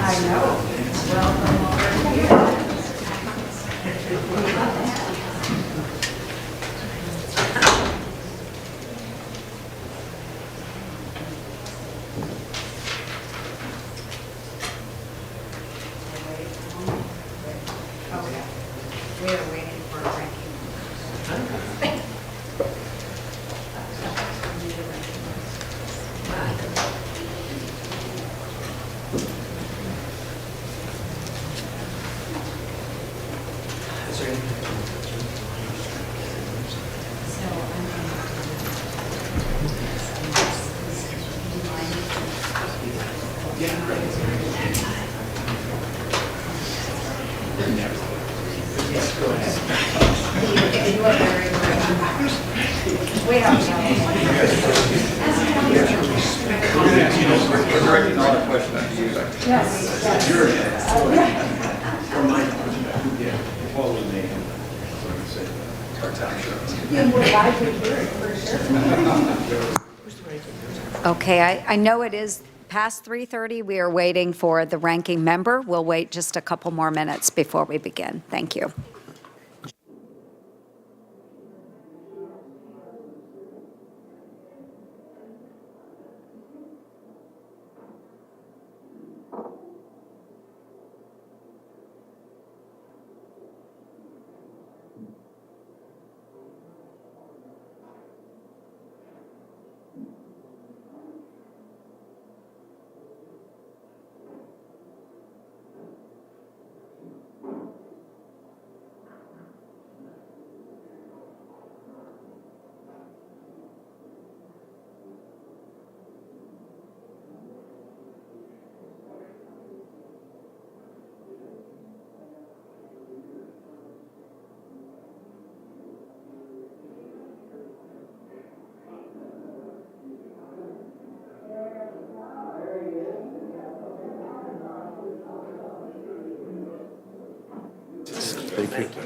I know. Welcome over here. Okay. We are waiting for a ranking. Okay, I know it is past 3:30. We are waiting for the ranking member. We'll wait just a couple more minutes before we begin. Thank you. Thank you.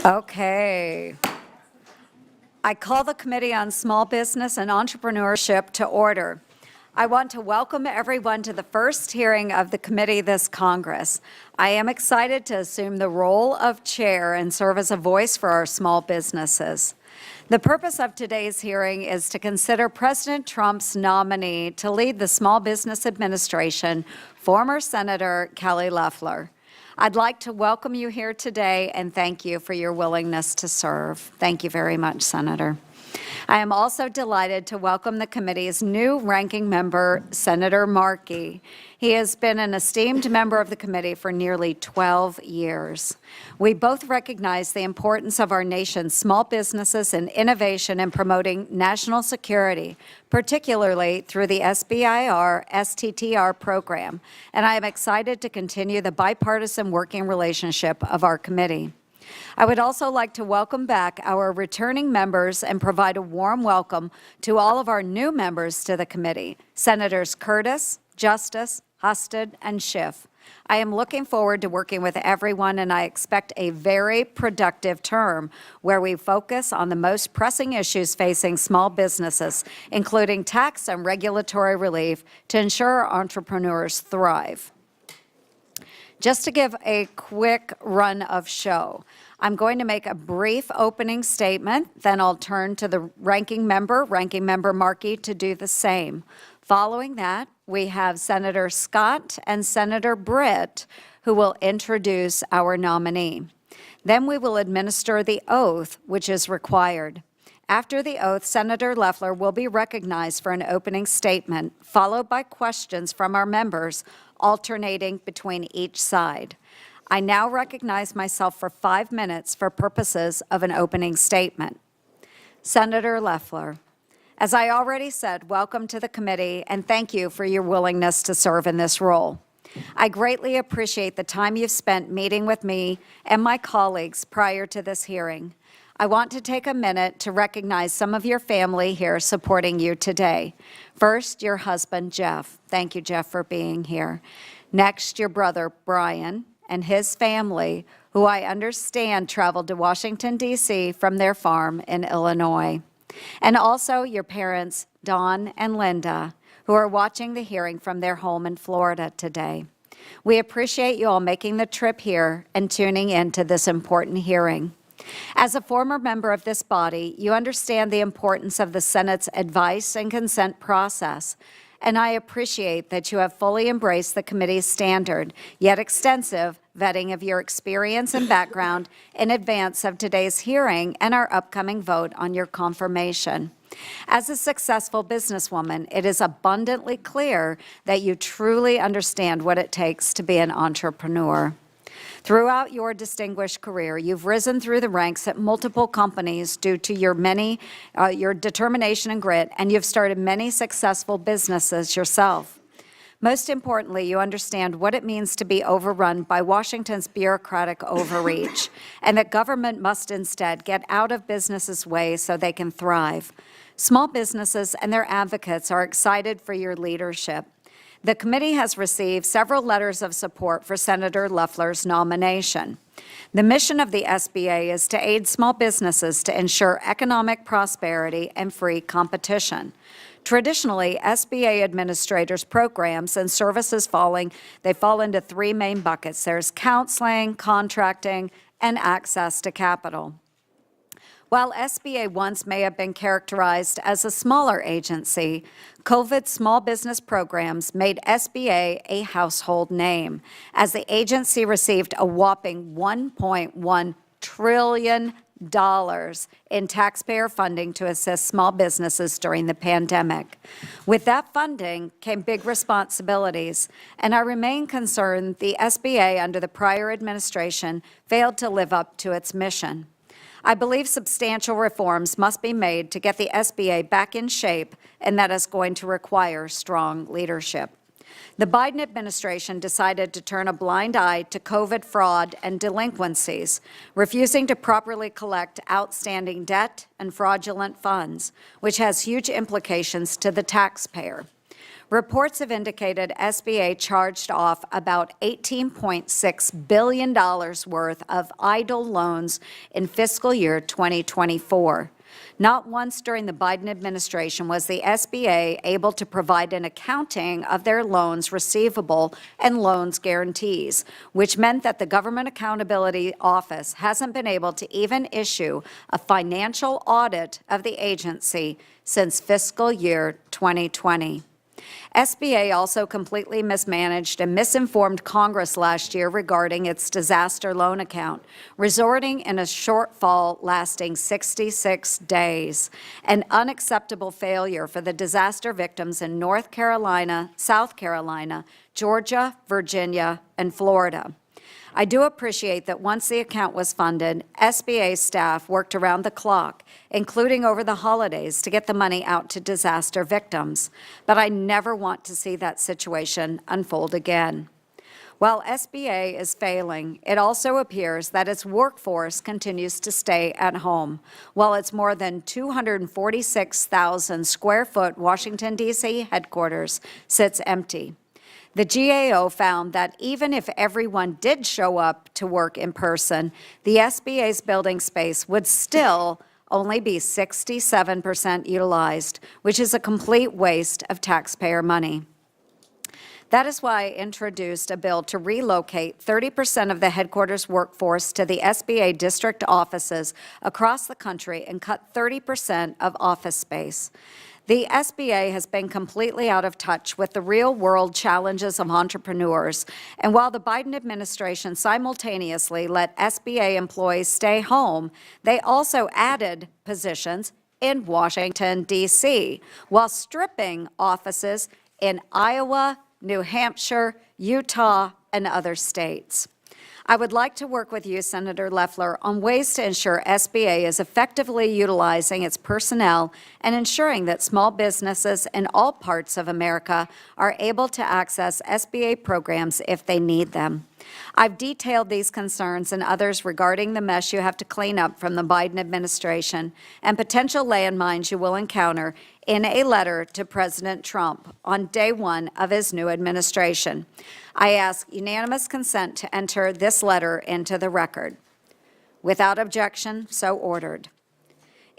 Okay. I call the Committee on Small Business and Entrepreneurship to order. I want to welcome everyone to the first hearing of the committee this Congress. I am excited to assume the role of chair and serve as a voice for our small businesses. The purpose of today's hearing is to consider President Trump's nominee to lead the Small Business Administration, former Senator Kelly Loeffler. I'd like to welcome you here today and thank you for your willingness to serve. Thank you very much, Senator. I am also delighted to welcome the committee's new ranking member, Senator Markey. He has been an esteemed member of the committee for nearly 12 years. We both recognize the importance of our nation's small businesses and innovation in promoting national security, particularly through the SBIR STTR program, and I am excited to continue the bipartisan working relationship of our committee. I would also like to welcome back our returning members and provide a warm welcome to all of our new members to the committee, Senators Curtis, Justice, Husted, and Schiff. I am looking forward to working with everyone, and I expect a very productive term where we focus on the most pressing issues facing small businesses, including tax and regulatory relief, to ensure our entrepreneurs thrive. Just to give a quick run of show, I'm going to make a brief opening statement, then I'll turn to the ranking member Markey, to do the same. Following that, we have Senator Scott and Senator Britt, who will introduce our nominee. Then we will administer the oath, which is required. After the oath, Senator Loeffler will be recognized for an opening statement, followed by questions from our members, alternating between each side. I now recognize myself for 5 minutes for purposes of an opening statement. Senator Loeffler, as I already said, welcome to the committee and thank you for your willingness to serve in this role. I greatly appreciate the time you've spent meeting with me and my colleagues prior to this hearing. I want to take a minute to recognize some of your family here supporting you today. First, your husband, Jeff. Thank you, Jeff, for being here. Next, your brother, Brian, and his family, who I understand traveled to Washington, D.C. from their farm in Illinois. And also your parents, Don and Linda, who are watching the hearing from their home in Florida today. We appreciate you all making the trip here and tuning in to this important hearing. As a former member of this body, you understand the importance of the Senate's advice and consent process, and I appreciate that you have fully embraced the committee's standard, yet extensive, vetting of your experience and background in advance of today's hearing and our upcoming vote on your confirmation. As a successful businesswoman, it is abundantly clear that you truly understand what it takes to be an entrepreneur. Throughout your distinguished career, you've risen through the ranks at multiple companies due to your determination and grit, and you've started many successful businesses yourself. Most importantly, you understand what it means to be overrun by Washington's bureaucratic overreach, and that government must instead get out of businesses' way so they can thrive. Small businesses and their advocates are excited for your leadership. The committee has received several letters of support for Senator Loeffler's nomination. The mission of the SBA is to aid small businesses to ensure economic prosperity and free competition. Traditionally, SBA administrators' programs and services fall into three main buckets. There's counseling, contracting, and access to capital. While SBA once may have been characterized as a smaller agency, COVID small business programs made SBA a household name, as the agency received a whopping $1.1 trillion in taxpayer funding to assist small businesses during the pandemic. With that funding came big responsibilities, and I remain concerned the SBA under the prior administration failed to live up to its mission. I believe substantial reforms must be made to get the SBA back in shape, and that is going to require strong leadership. The Biden administration decided to turn a blind eye to COVID fraud and delinquencies, refusing to properly collect outstanding debt and fraudulent funds, which has huge implications to the taxpayer. Reports have indicated SBA charged off about $18.6 billion worth of idle loans in fiscal year 2024. Not once during the Biden administration was the SBA able to provide an accounting of their loans receivable and loans guarantees, which meant that the Government Accountability Office hasn't been able to even issue a financial audit of the agency since fiscal year 2020. SBA also completely mismanaged and misinformed Congress last year regarding its disaster loan account, resulting in a shortfall lasting 66 days, an unacceptable failure for the disaster victims in North Carolina, South Carolina, Georgia, Virginia, and Florida. I do appreciate that once the account was funded, SBA staff worked around the clock, including over the holidays, to get the money out to disaster victims. But I never want to see that situation unfold again. While SBA is failing, it also appears that its workforce continues to stay at home, while its more than 246,000 square foot Washington, D.C. headquarters sits empty. The GAO found that even if everyone did show up to work in person, the SBA's building space would still only be 67% utilized, which is a complete waste of taxpayer money. That is why I introduced a bill to relocate 30% of the headquarters workforce to the SBA district offices across the country and cut 30% of office space. The SBA has been completely out of touch with the real-world challenges of entrepreneurs, and while the Biden administration simultaneously let SBA employees stay home, they also added positions in Washington, D.C., while stripping offices in Iowa, New Hampshire, Utah, and other states. I would like to work with you, Senator Loeffler, on ways to ensure SBA is effectively utilizing its personnel and ensuring that small businesses in all parts of America are able to access SBA programs if they need them. I've detailed these concerns and others regarding the mess you have to clean up from the Biden administration and potential landmines you will encounter in a letter to President Trump on day one of his new administration. I ask unanimous consent to enter this letter into the record. Without objection, so ordered.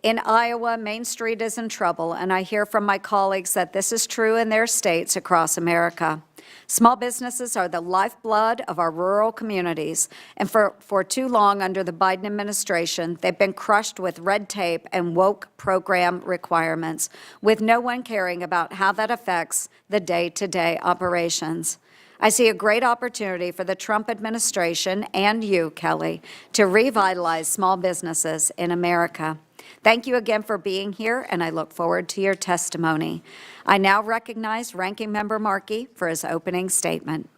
In Iowa, Main Street is in trouble, and I hear from my colleagues that this is true in their states across America. Small businesses are the lifeblood of our rural communities, and for too long under the Biden administration, they've been crushed with red tape and woke program requirements, with no one caring about how that affects the day-to-day operations. I see a great opportunity for the Trump administration and you, Kelly, to revitalize small businesses in America. Thank you again for being here, and I look forward to your testimony. I now recognize Ranking Member Markey for his opening statement.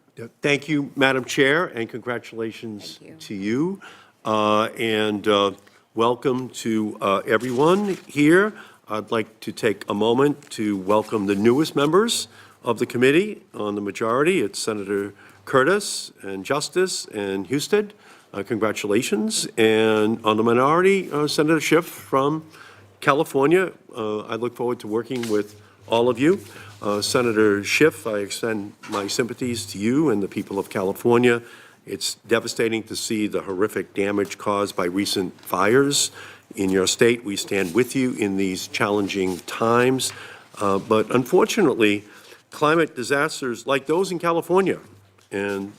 Thank you, Madam Chair, and congratulations to you. Welcome to everyone here. I'd like to take a moment to welcome the newest members of the committee. On the majority, it's Senator Curtis and Justice and Husted. Congratulations. And on the minority, Senator Schiff from California. I look forward to working with all of you. Senator Schiff, I extend my sympathies to you and the people of California. It's devastating to see the horrific damage caused by recent fires in your state. We stand with you in these challenging times. But unfortunately, climate disasters like those in California and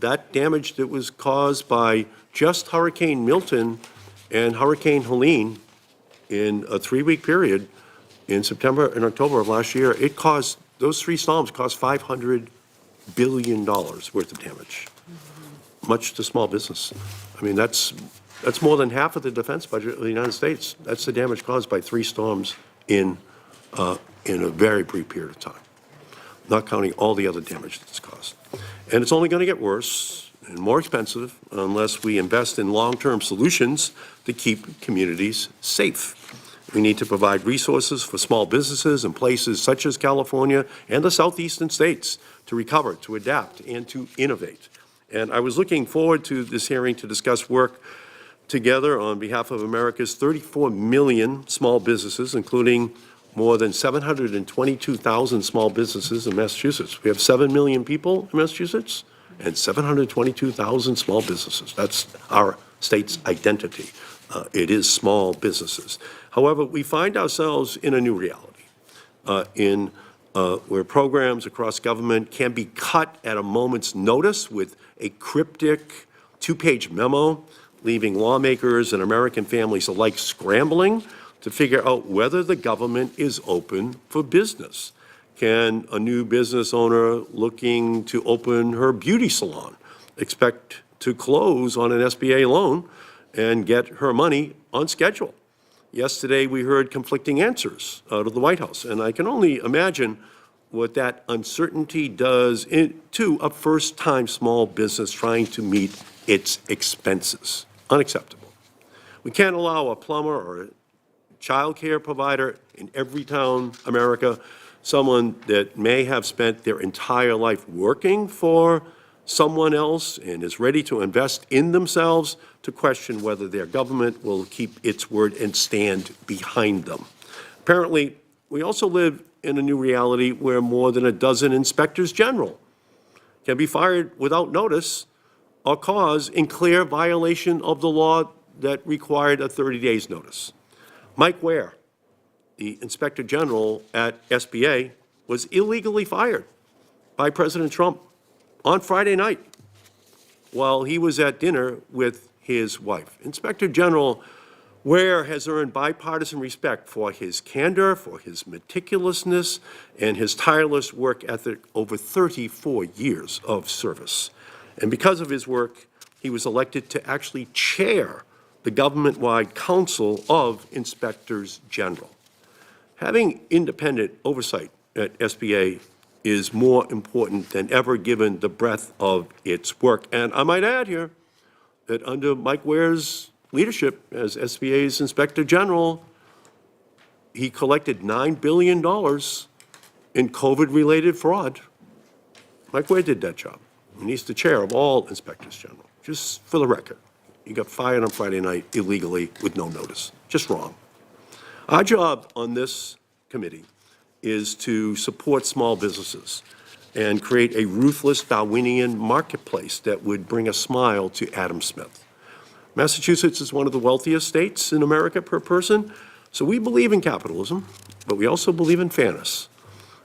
that damage that was caused by just Hurricane Milton and Hurricane Helene in a 3-week period in September and October of last year, those 3 storms cost $500 billion worth of damage, much to small business. I mean, that's more than half of the defense budget of the United States. That's the damage caused by 3 storms in a very brief period of time, not counting all the other damage that's caused. And it's only going to get worse and more expensive unless we invest in long-term solutions to keep communities safe. We need to provide resources for small businesses in places such as California and the southeastern states to recover, to adapt, and to innovate. And I was looking forward to this hearing to discuss work together on behalf of America's 34 million small businesses, including more than 722,000 small businesses in Massachusetts. We have 7 million people in Massachusetts and 722,000 small businesses. That's our state's identity. It is small businesses. However, we find ourselves in a new reality, where programs across government can be cut at a moment's notice with a cryptic 2-page memo, leaving lawmakers and American families alike scrambling to figure out whether the government is open for business. Can a new business owner looking to open her beauty salon expect to close on an SBA loan and get her money on schedule? Yesterday, we heard conflicting answers out of the White House, and I can only imagine what that uncertainty does to a first-time small business trying to meet its expenses. Unacceptable. We can't allow a plumber or a child care provider in every town, America, someone that may have spent their entire life working for someone else and is ready to invest in themselves, to question whether their government will keep its word and stand behind them. Apparently, we also live in a new reality where more than a dozen inspectors general can be fired without notice or cause in clear violation of the law that required a 30 days notice. Mike Ware, the Inspector General at SBA, was illegally fired by President Trump on Friday night while he was at dinner with his wife. Inspector General Ware has earned bipartisan respect for his candor, for his meticulousness, and his tireless work ethic over 34 years of service. And because of his work, he was elected to actually chair the government-wide Council of Inspectors General. Having independent oversight at SBA is more important than ever given the breadth of its work. And I might add here that under Mike Ware's leadership as SBA's Inspector General, he collected $9 billion in COVID-related fraud. Mike Ware did that job, and he's the chair of all inspectors general, just for the record. He got fired on Friday night illegally with no notice, just wrong. Our job on this committee is to support small businesses and create a ruthless Darwinian marketplace that would bring a smile to Adam Smith. Massachusetts is one of the wealthiest states in America per person, so we believe in capitalism, but we also believe in fairness.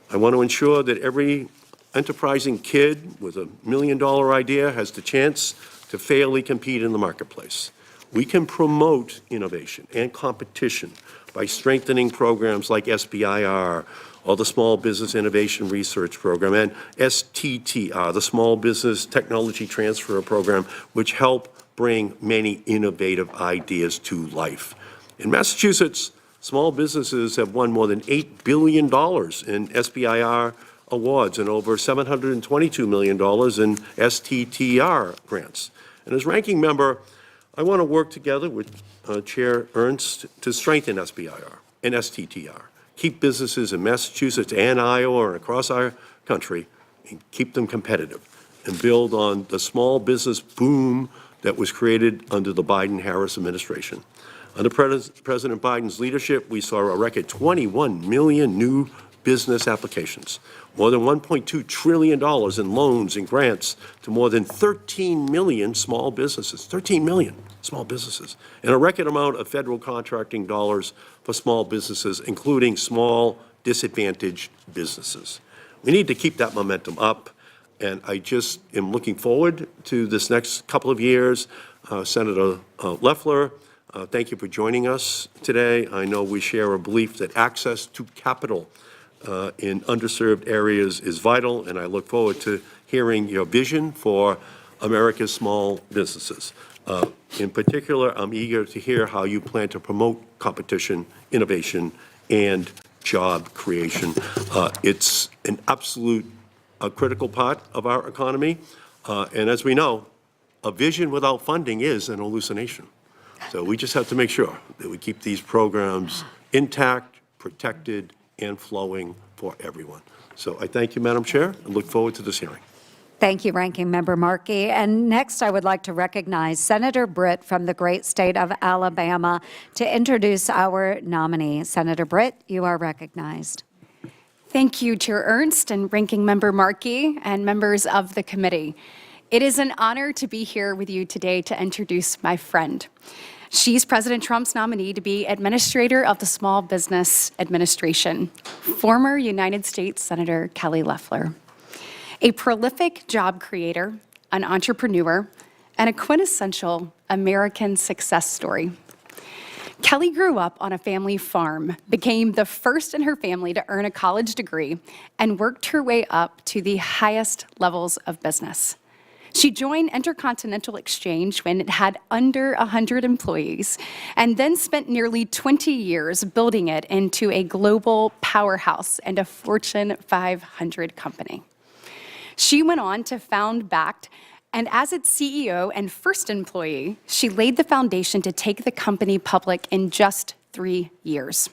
I want to ensure that every enterprising kid with $1 million idea has the chance to fairly compete in the marketplace. We can promote innovation and competition by strengthening programs like SBIR, or the Small Business Innovation Research Program, and STTR, the Small Business Technology Transfer Program, which help bring many innovative ideas to life. In Massachusetts, small businesses have won more than $8 billion in SBIR awards and over $722 million in STTR grants. And as ranking member, I want to work together with Chair Ernst to strengthen SBIR and STTR, keep businesses in Massachusetts and Iowa and across our country, and keep them competitive, and build on the small business boom that was created under the Biden-Harris administration. Under President Biden's leadership, we saw a record 21 million new business applications, more than $1.2 trillion in loans and grants to more than 13 million small businesses, 13 million small businesses, and a record amount of federal contracting dollars for small businesses, including small disadvantaged businesses. We need to keep that momentum up, and I just am looking forward to this next couple of years. Senator Loeffler, thank you for joining us today. I know we share a belief that access to capital in underserved areas is vital, and I look forward to hearing your vision for America's small businesses. In particular, I'm eager to hear how you plan to promote competition, innovation, and job creation. It's an absolute critical part of our economy, and as we know, a vision without funding is an hallucination. So we just have to make sure that we keep these programs intact, protected, and flowing for everyone. So I thank you, Madam Chair, and look forward to this hearing. Thank you, Ranking Member Markey. And next, I would like to recognize Senator Britt from the great state of Alabama to introduce our nominee. Senator Britt, you are recognized. Thank you, Chair Ernst and Ranking Member Markey and members of the committee. It is an honor to be here with you today to introduce my friend. She's President Trump's nominee to be Administrator of the Small Business Administration, former United States Senator Kelly Loefler. A prolific job creator, an entrepreneur, and a quintessential American success story. Kelly grew up on a family farm, became the first in her family to earn a college degree, and worked her way up to the highest levels of business. She joined Intercontinental Exchange when it had under 100 employees, and then spent nearly 20 years building it into a global powerhouse and a Fortune 500 company. She went on to found Bakkt, and as its CEO and first employee, she laid the foundation to take the company public in just 3 years.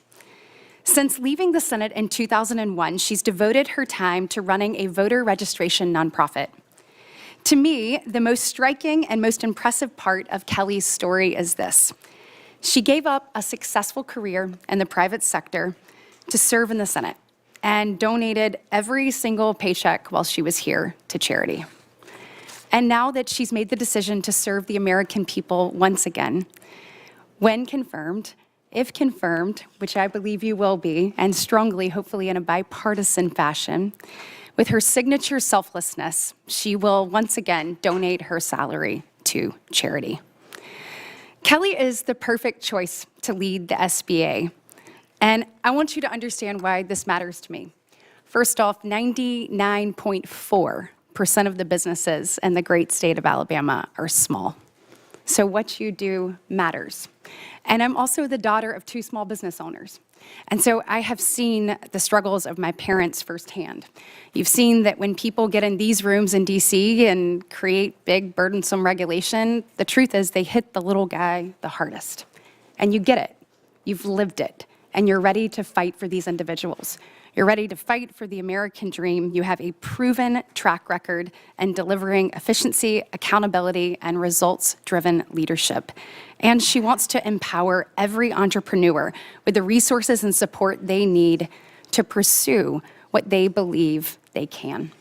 Since leaving the Senate in 2001, she's devoted her time to running a voter registration nonprofit. To me, the most striking and most impressive part of Kelly's story is this. She gave up a successful career in the private sector to serve in the Senate and donated every single paycheck while she was here to charity. And now that she's made the decision to serve the American people once again, when confirmed, if confirmed, which I believe you will be, and strongly, hopefully in a bipartisan fashion, with her signature selflessness, she will once again donate her salary to charity. Kelly is the perfect choice to lead the SBA, and I want you to understand why this matters to me. First off, 99.4% of the businesses in the great state of Alabama are small. So what you do matters. And I'm also the daughter of 2 small business owners. And so I have seen the struggles of my parents firsthand. You've seen that when people get in these rooms in DC and create big, burdensome regulation, the truth is they hit the little guy the hardest. And you get it. You've lived it. And you're ready to fight for these individuals. You're ready to fight for the American dream. You have a proven track record in delivering efficiency, accountability, and results-driven leadership. And she wants to empower every entrepreneur with the resources and support they need to pursue what they believe they can.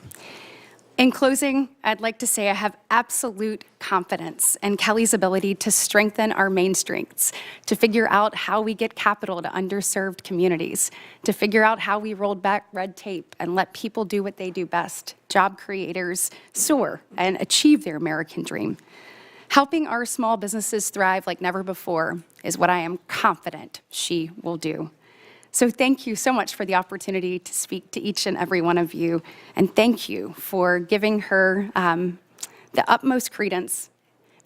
In closing, I'd like to say I have absolute confidence in Kelly's ability to strengthen our main strengths, to figure out how we get capital to underserved communities, to figure out how we rolled back red tape and let people do what they do best, job creators soar and achieve their American dream. Helping our small businesses thrive like never before is what I am confident she will do. So thank you so much for the opportunity to speak to each and every one of you, and thank you for giving her the utmost credence,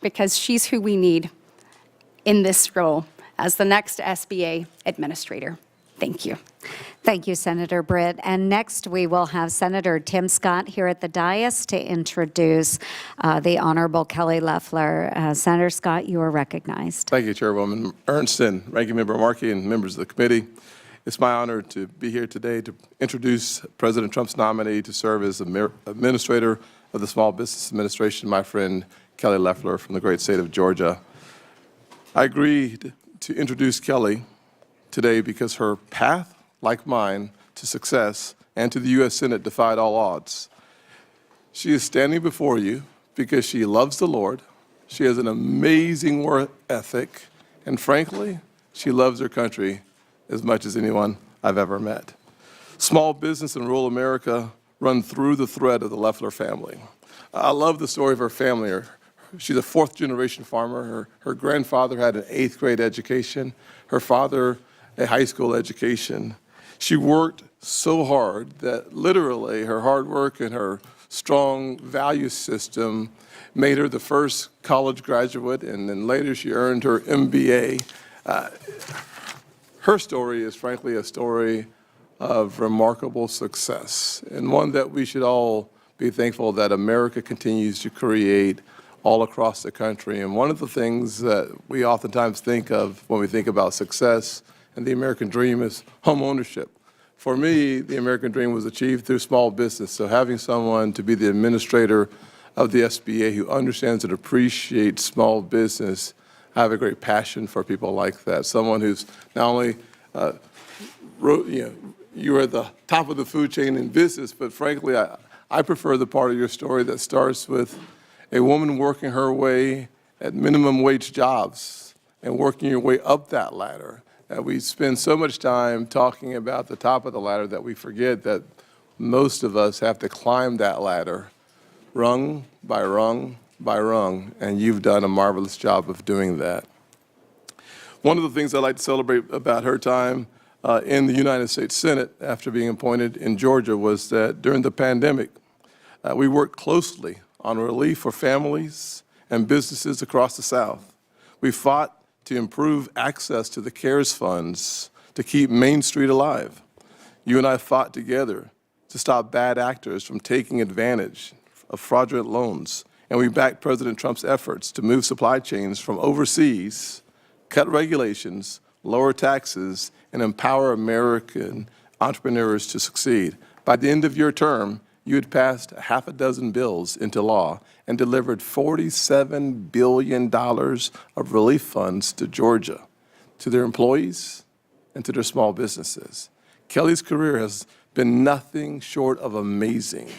because she's who we need in this role as the next SBA administrator. Thank you. Thank you, Senator Britt. And next, we will have Senator Tim Scott here at the dais to introduce the Honorable Kelly Loeffler. Senator Scott, you are recognized. Thank you, Chairwoman Ernst and Ranking Member Markey and members of the committee. It's my honor to be here today to introduce President Trump's nominee to serve as Administrator of the Small Business Administration, my friend Kelly Loeffler from the great state of Georgia. I agreed to introduce Kelly today because her path, like mine, to success and to the U.S. Senate defied all odds. She is standing before you because she loves the Lord, she has an amazing work ethic, and frankly, she loves her country as much as anyone I've ever met. Small business in rural America run through the thread of the Loeffler family. I love the story of her family. She's a 4th-generation farmer. Her grandfather had an 8th grade education, her father a high school education. She worked so hard that literally her hard work and her strong value system made her the first college graduate, and then later she earned her MBA. Her story is frankly a story of remarkable success, and one that we should all be thankful that America continues to create all across the country. And one of the things that we oftentimes think of when we think about success and the American dream is home ownership. For me, the American dream was achieved through small business, so having someone to be the administrator of the SBA who understands and appreciates small business, I have a great passion for people like that. Someone who's not only, you're at the top of the food chain in business, but frankly, I prefer the part of your story that starts with a woman working her way at minimum wage jobs and working your way up that ladder. And we spend so much time talking about the top of the ladder that we forget that most of us have to climb that ladder rung by rung by rung, and you've done a marvelous job of doing that. One of the things I'd like to celebrate about her time in the United States Senate after being appointed in Georgia was that during the pandemic, we worked closely on relief for families and businesses across the South. We fought to improve access to the CARES funds to keep Main Street alive. You and I fought together to stop bad actors from taking advantage of fraudulent loans. And we backed President Trump's efforts to move supply chains from overseas, cut regulations, lower taxes, and empower American entrepreneurs to succeed. By the end of your term, you had passed 6 bills into law and delivered $47 billion of relief funds to Georgia, to their employees and to their small businesses. Kelly's career has been nothing short of amazing,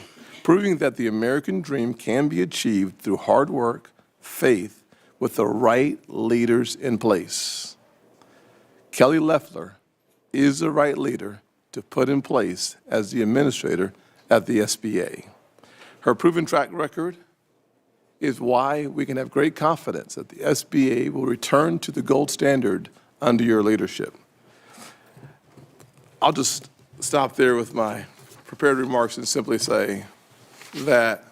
proving that the American dream can be achieved through hard work, faith, with the right leaders in place. Kelly Loeffler is the right leader to put in place as the administrator at the SBA. Her proven track record is why we can have great confidence that the SBA will return to the gold standard under your leadership. I'll just stop there with my prepared remarks and simply say that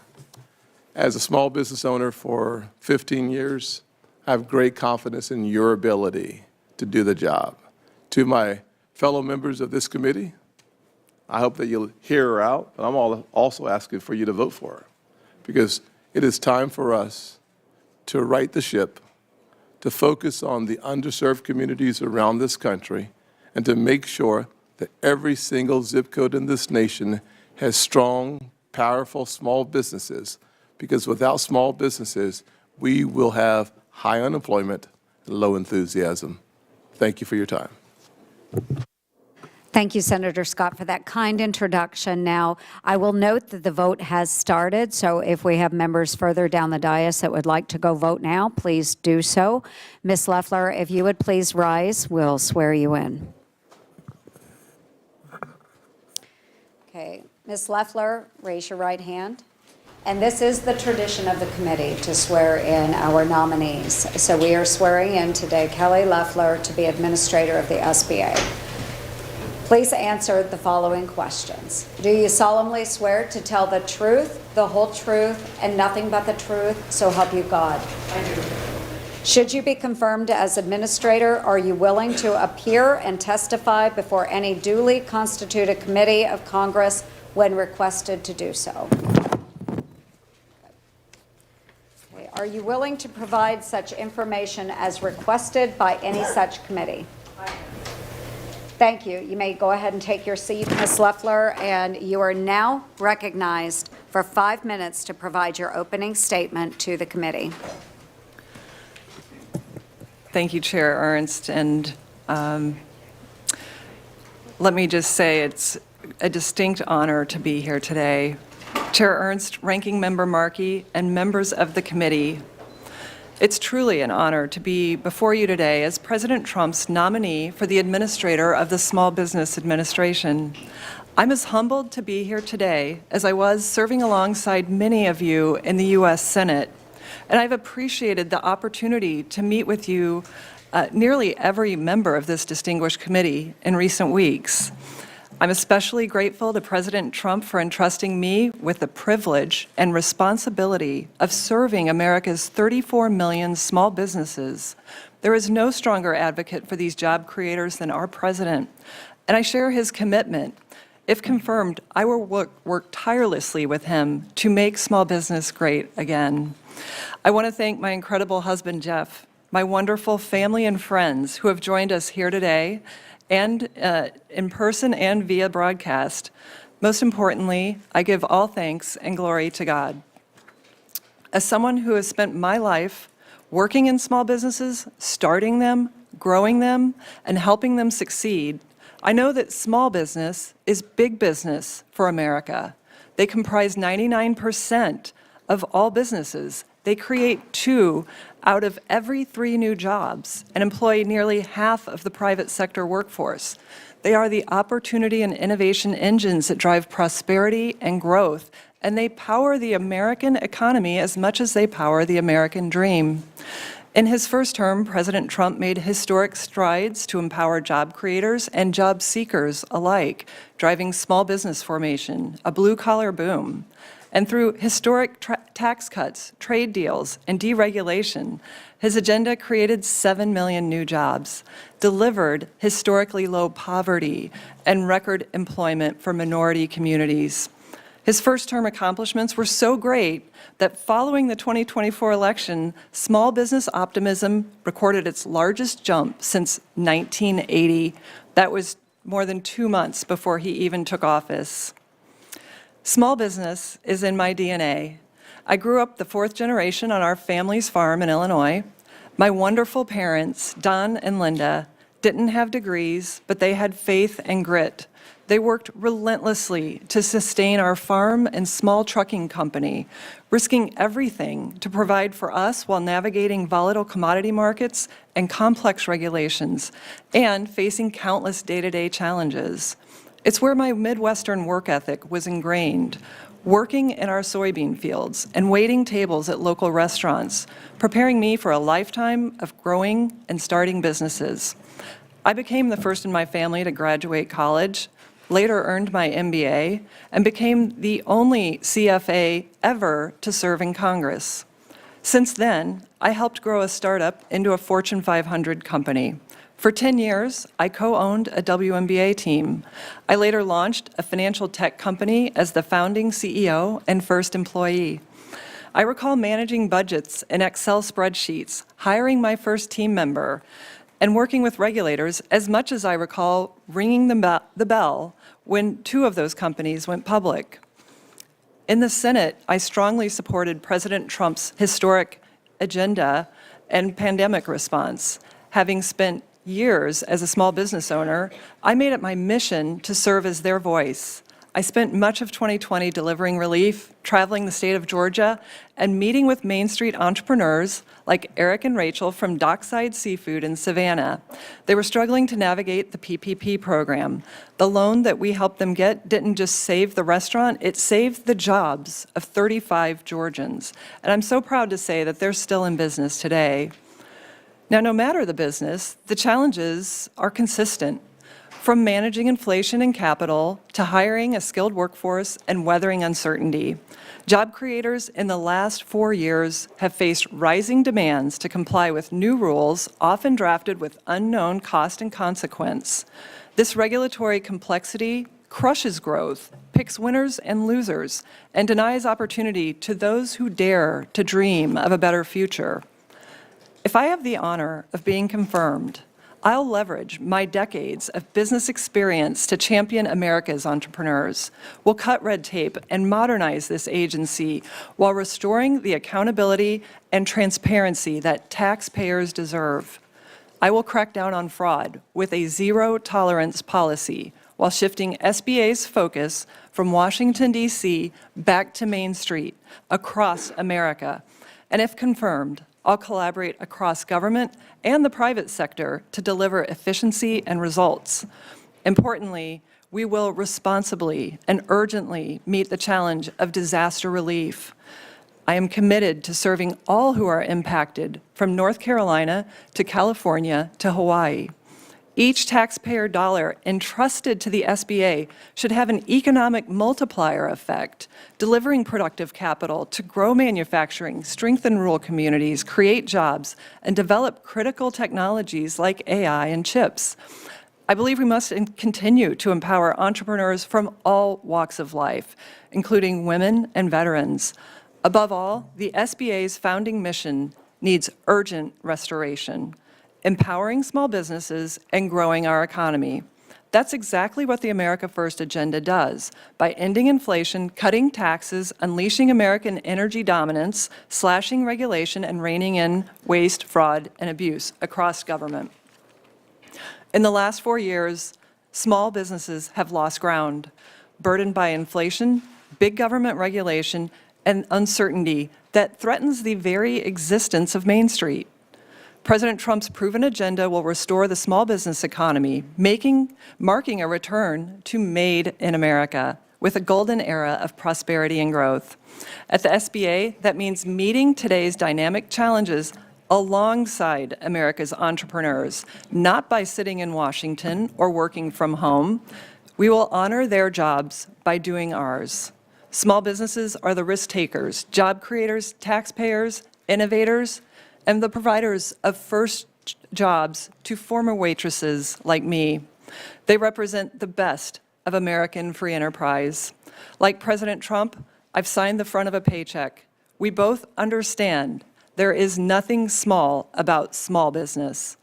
as a small business owner for 15 years, I have great confidence in your ability to do the job. To my fellow members of this committee, I hope that you'll hear her out, but I'm also asking for you to vote for her, because it is time for us to right the ship, to focus on the underserved communities around this country, and to make sure that every single zip code in this nation has strong, powerful small businesses, because without small businesses, we will have high unemployment and low enthusiasm. Thank you for your time. Thank you, Senator Scott, for that kind introduction. Now, I will note that the vote has started, so if we have members further down the dais that would like to go vote now, please do so. Ms. Loeffler, if you would please rise, we'll swear you in. Okay, Ms. Loeffler, raise your right hand. And this is the tradition of the committee to swear in our nominees. So we are swearing in today Kelly Loefler to be administrator of the SBA. Please answer the following questions. Do you solemnly swear to tell the truth, the whole truth, and nothing but the truth, so help you God? I do. Should you be confirmed as administrator, are you willing to appear and testify before any duly constituted committee of Congress when requested to do so? Okay. Are you willing to provide such information as requested by any such committee? I am. Thank you. You may go ahead and take your seat, Ms. Loeffler, and you are now recognized for 5 minutes to provide your opening statement to the committee. Thank you, Chair Ernst, and let me just say it's a distinct honor to be here today. Chair Ernst, Ranking Member Markey, and members of the committee, it's truly an honor to be before you today as President Trump's nominee for the administrator of the Small Business Administration. I'm as humbled to be here today as I was serving alongside many of you in the U.S. Senate, and I've appreciated the opportunity to meet with you, nearly every member of this distinguished committee, in recent weeks. I'm especially grateful to President Trump for entrusting me with the privilege and responsibility of serving America's 34 million small businesses. There is no stronger advocate for these job creators than our president, and I share his commitment. If confirmed, I will work tirelessly with him to make small business great again. I want to thank my incredible husband, Jeff, my wonderful family and friends who have joined us here today, and in person and via broadcast. Most importantly, I give all thanks and glory to God. As someone who has spent my life working in small businesses, starting them, growing them, and helping them succeed, I know that small business is big business for America. They comprise 99% of all businesses. They create 2 out of every 3 new jobs and employ nearly half of the private sector workforce. They are the opportunity and innovation engines that drive prosperity and growth, and they power the American economy as much as they power the American dream. In his first term, President Trump made historic strides to empower job creators and job seekers alike, driving small business formation, a blue-collar boom. And through historic tax cuts, trade deals, and deregulation, his agenda created 7 million new jobs, delivered historically low poverty, and record employment for minority communities. His first-term accomplishments were so great that following the 2024 election, small business optimism recorded its largest jump since 1980. That was more than 2 months before he even took office. Small business is in my DNA. I grew up the 4th generation on our family's farm in Illinois. My wonderful parents, Don and Linda, didn't have degrees, but they had faith and grit. They worked relentlessly to sustain our farm and small trucking company, risking everything to provide for us while navigating volatile commodity markets and complex regulations, and facing countless day-to-day challenges. It's where my Midwestern work ethic was ingrained, working in our soybean fields and waiting tables at local restaurants, preparing me for a lifetime of growing and starting businesses. I became the first in my family to graduate college, later earned my MBA, and became the only CFA ever to serve in Congress. Since then, I helped grow a startup into a Fortune 500 company. For 10 years, I co-owned a WNBA team. I later launched a financial tech company as the founding CEO and first employee. I recall managing budgets in Excel spreadsheets, hiring my first team member, and working with regulators as much as I recall ringing the bell when 2 of those companies went public. In the Senate, I strongly supported President Trump's historic agenda and pandemic response. Having spent years as a small business owner, I made it my mission to serve as their voice. I spent much of 2020 delivering relief, traveling the state of Georgia, and meeting with Main Street entrepreneurs like Eric and Rachel from Dockside Seafood in Savannah. They were struggling to navigate the PPP program. The loan that we helped them get didn't just save the restaurant, it saved the jobs of 35 Georgians. And I'm so proud to say that they're still in business today. Now, no matter the business, the challenges are consistent. From managing inflation and capital to hiring a skilled workforce and weathering uncertainty. Job creators in the last 4 years have faced rising demands to comply with new rules, often drafted with unknown cost and consequence. This regulatory complexity crushes growth, picks winners and losers, and denies opportunity to those who dare to dream of a better future. If I have the honor of being confirmed, I'll leverage my decades of business experience to champion America's entrepreneurs. We'll cut red tape and modernize this agency while restoring the accountability and transparency that taxpayers deserve. I will crack down on fraud with a zero-tolerance policy while shifting SBA's focus from Washington, D.C. back to Main Street across America. And if confirmed, I'll collaborate across government and the private sector to deliver efficiency and results. Importantly, we will responsibly and urgently meet the challenge of disaster relief. I am committed to serving all who are impacted, from North Carolina to California to Hawaii. Each taxpayer dollar entrusted to the SBA should have an economic multiplier effect, delivering productive capital to grow manufacturing, strengthen rural communities, create jobs, and develop critical technologies like AI and chips. I believe we must continue to empower entrepreneurs from all walks of life, including women and veterans. Above all, the SBA's founding mission needs urgent restoration. Empowering small businesses and growing our economy. That's exactly what the America First agenda does, by ending inflation, cutting taxes, unleashing American energy dominance, slashing regulation, and reining in waste, fraud, and abuse across government. In the last 4 years, small businesses have lost ground, burdened by inflation, big government regulation, and uncertainty that threatens the very existence of Main Street. President Trump's proven agenda will restore the small business economy, marking a return to Made in America with a golden era of prosperity and growth. At the SBA, that means meeting today's dynamic challenges alongside America's entrepreneurs, not by sitting in Washington or working from home. We will honor their jobs by doing ours. Small businesses are the risk takers, job creators, taxpayers, innovators, and the providers of first jobs to former waitresses like me. They represent the best of American free enterprise. Like President Trump, I've signed the front of a paycheck. We both understand there is nothing small about small business.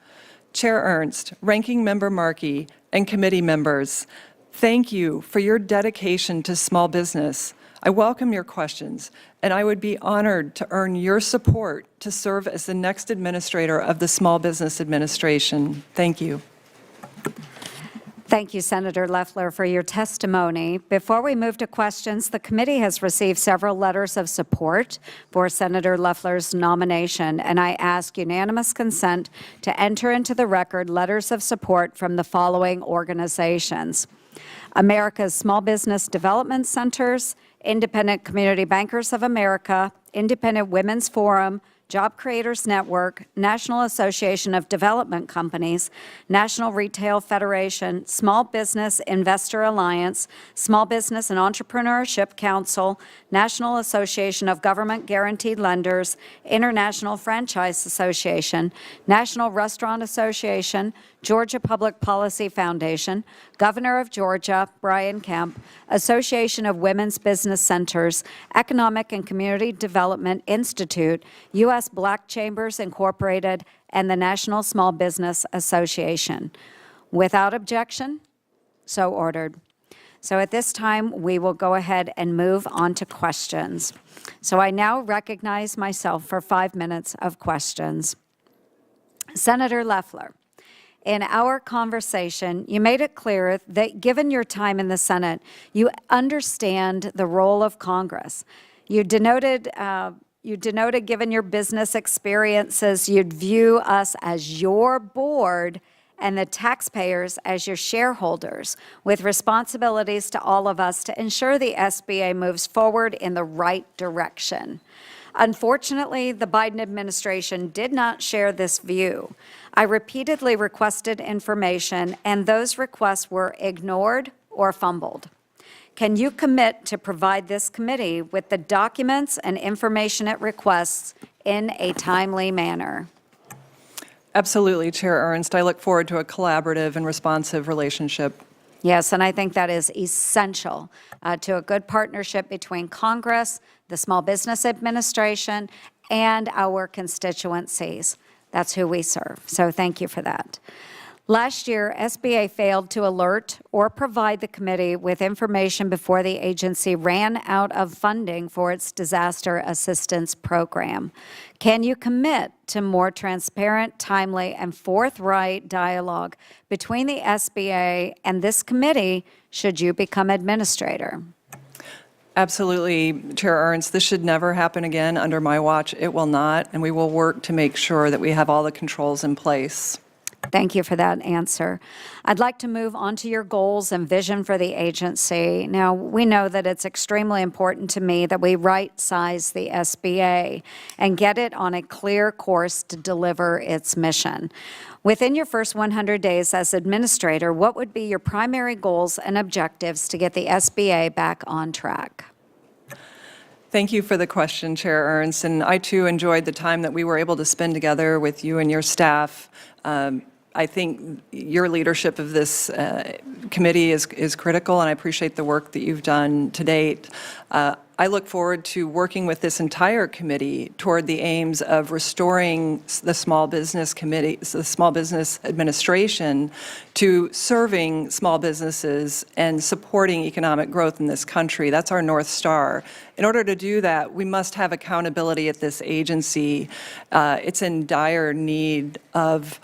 Chair Ernst, Ranking Member Markey, and committee members, thank you for your dedication to small business. I welcome your questions, and I would be honored to earn your support to serve as the next administrator of the Small Business Administration. Thank you. Thank you, Senator Loeffler, for your testimony. Before we move to questions, the committee has received several letters of support for Senator Loeffler's nomination, and I ask unanimous consent to enter into the record letters of support from the following organizations: America's Small Business Development Centers, Independent Community Bankers of America, Independent Women's Forum, Job Creators Network, National Association of Development Companies, National Retail Federation, Small Business Investor Alliance, Small Business and Entrepreneurship Council, National Association of Government Guaranteed Lenders, International Franchise Association, National Restaurant Association, Georgia Public Policy Foundation, Governor of Georgia, Brian Kemp, Association of Women's Business Centers, Economic and Community Development Institute, U.S. Black Chambers Incorporated, and the National Small Business Association. Without objection, so ordered. So at this time, we will go ahead and move on to questions. So I now recognize myself for 5 minutes of questions. Senator Loeffler. In our conversation, you made it clear that given your time in the Senate, you understand the role of Congress. You denoted, given your business experiences, you'd view us as your board and the taxpayers as your shareholders, with responsibilities to all of us to ensure the SBA moves forward in the right direction. Unfortunately, the Biden administration did not share this view. I repeatedly requested information, and those requests were ignored or fumbled. Can you commit to provide this committee with the documents and information it requests in a timely manner? Absolutely, Chair Ernst. I look forward to a collaborative and responsive relationship. Yes, and I think that is essential to a good partnership between Congress, the Small Business Administration, and our constituencies. That's who we serve. So thank you for that. Last year, SBA failed to alert or provide the committee with information before the agency ran out of funding for its disaster assistance program. Can you commit to more transparent, timely, and forthright dialogue between the SBA and this committee should you become administrator? Absolutely, Chair Ernst. This should never happen again under my watch. It will not, and we will work to make sure that we have all the controls in place. Thank you for that answer. I'd like to move on to your goals and vision for the agency. Now, we know that it's extremely important to me that we right-size the SBA and get it on a clear course to deliver its mission. Within your first 100 days as administrator, what would be your primary goals and objectives to get the SBA back on track? Thank you for the question, Chair Ernst, and I too enjoyed the time that we were able to spend together with you and your staff. I think your leadership of this committee is critical, and I appreciate the work that you've done to date. I look forward to working with this entire committee toward the aims of restoring the Small Business Committee, the Small Business Administration, to serving small businesses and supporting economic growth in this country. That's our North Star. In order to do that, we must have accountability at this agency. It's in dire need of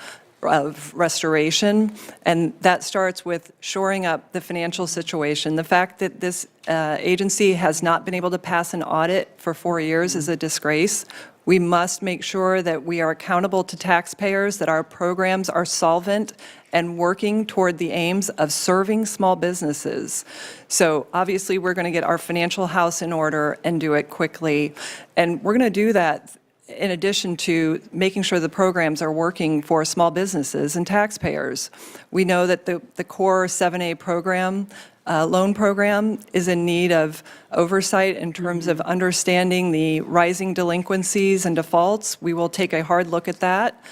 restoration, and that starts with shoring up the financial situation. The fact that this agency has not been able to pass an audit for 4 years is a disgrace. We must make sure that we are accountable to taxpayers, that our programs are solvent and working toward the aims of serving small businesses. So obviously, we're going to get our financial house in order and do it quickly, and we're going to do that in addition to making sure the programs are working for small businesses and taxpayers. We know that the core 7A program, loan program, is in need of oversight in terms of understanding the rising delinquencies and defaults. We will take a hard look at that.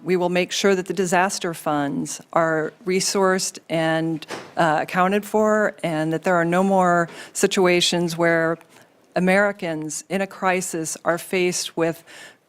We will make sure that the disaster funds are resourced and accounted for, and that there are no more situations where Americans in a crisis are faced with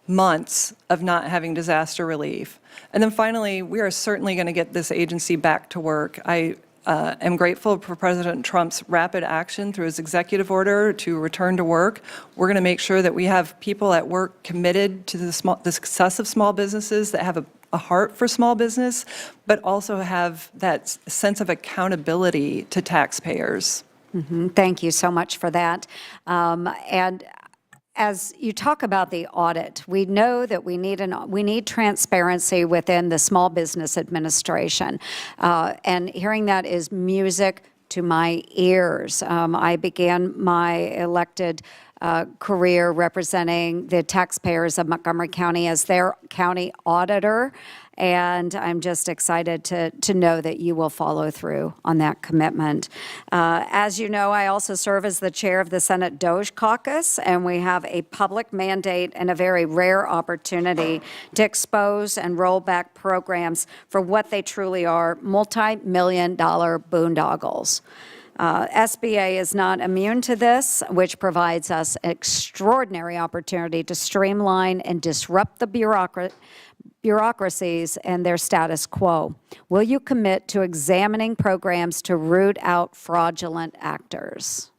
months of not having disaster relief. And then finally, we are certainly going to get this agency back to work. I am grateful for President Trump's rapid action through his executive order to return to work. We're going to make sure that we have people at work committed to the success of small businesses, that have a heart for small business, but also have that sense of accountability to taxpayers. Thank you so much for that. And as you talk about the audit, we know that we need transparency within the Small Business Administration. And hearing that is music to my ears. I began my elected career representing the taxpayers of Montgomery County as their county auditor. And I'm just excited to know that you will follow through on that commitment. As you know, I also serve as the chair of the Senate Doge Caucus, and we have a public mandate and a very rare opportunity to expose and roll back programs for what they truly are, multi-million-dollar boondoggles. SBA is not immune to this, which provides us an extraordinary opportunity to streamline and disrupt the bureaucracies and their status quo. Will you commit to examining programs to root out fraudulent actors?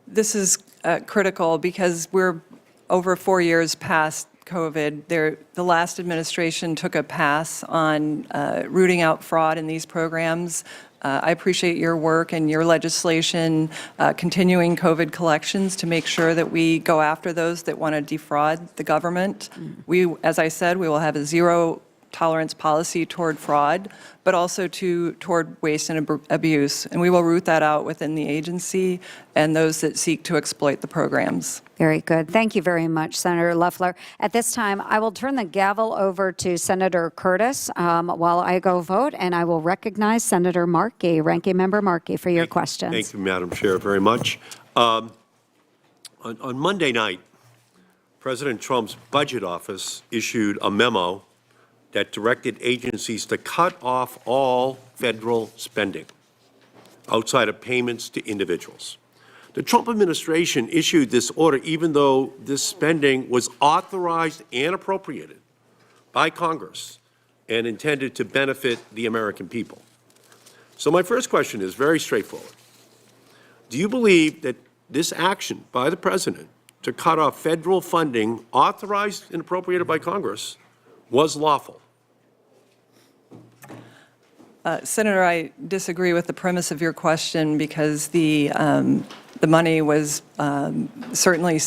This is critical because we're over 4 years past COVID. The last administration took a pass on rooting out fraud in these programs. I appreciate your work and your legislation continuing COVID collections to make sure that we go after those that want to defraud the government. As I said, we will have a zero tolerance policy toward fraud, but also toward waste and abuse. And we will root that out within the agency and those that seek to exploit the programs. Very good. Thank you very much, Senator Loeffler. At this time, I will turn the gavel over to Senator Curtis while I go vote, and I will recognize Senator Markey, Ranking Member Markey, for your questions. Thank you, Madam Chair, very much. On Monday night, President Trump's budget office issued a memo that directed agencies to cut off all federal spending outside of payments to individuals. The Trump administration issued this order even though this spending was authorized and appropriated by Congress and intended to benefit the American people. So my first question is very straightforward. Do you believe that this action by the President to cut off federal funding authorized and appropriated by Congress was lawful? Senator, I disagree with the premise of your question because the money was certainly,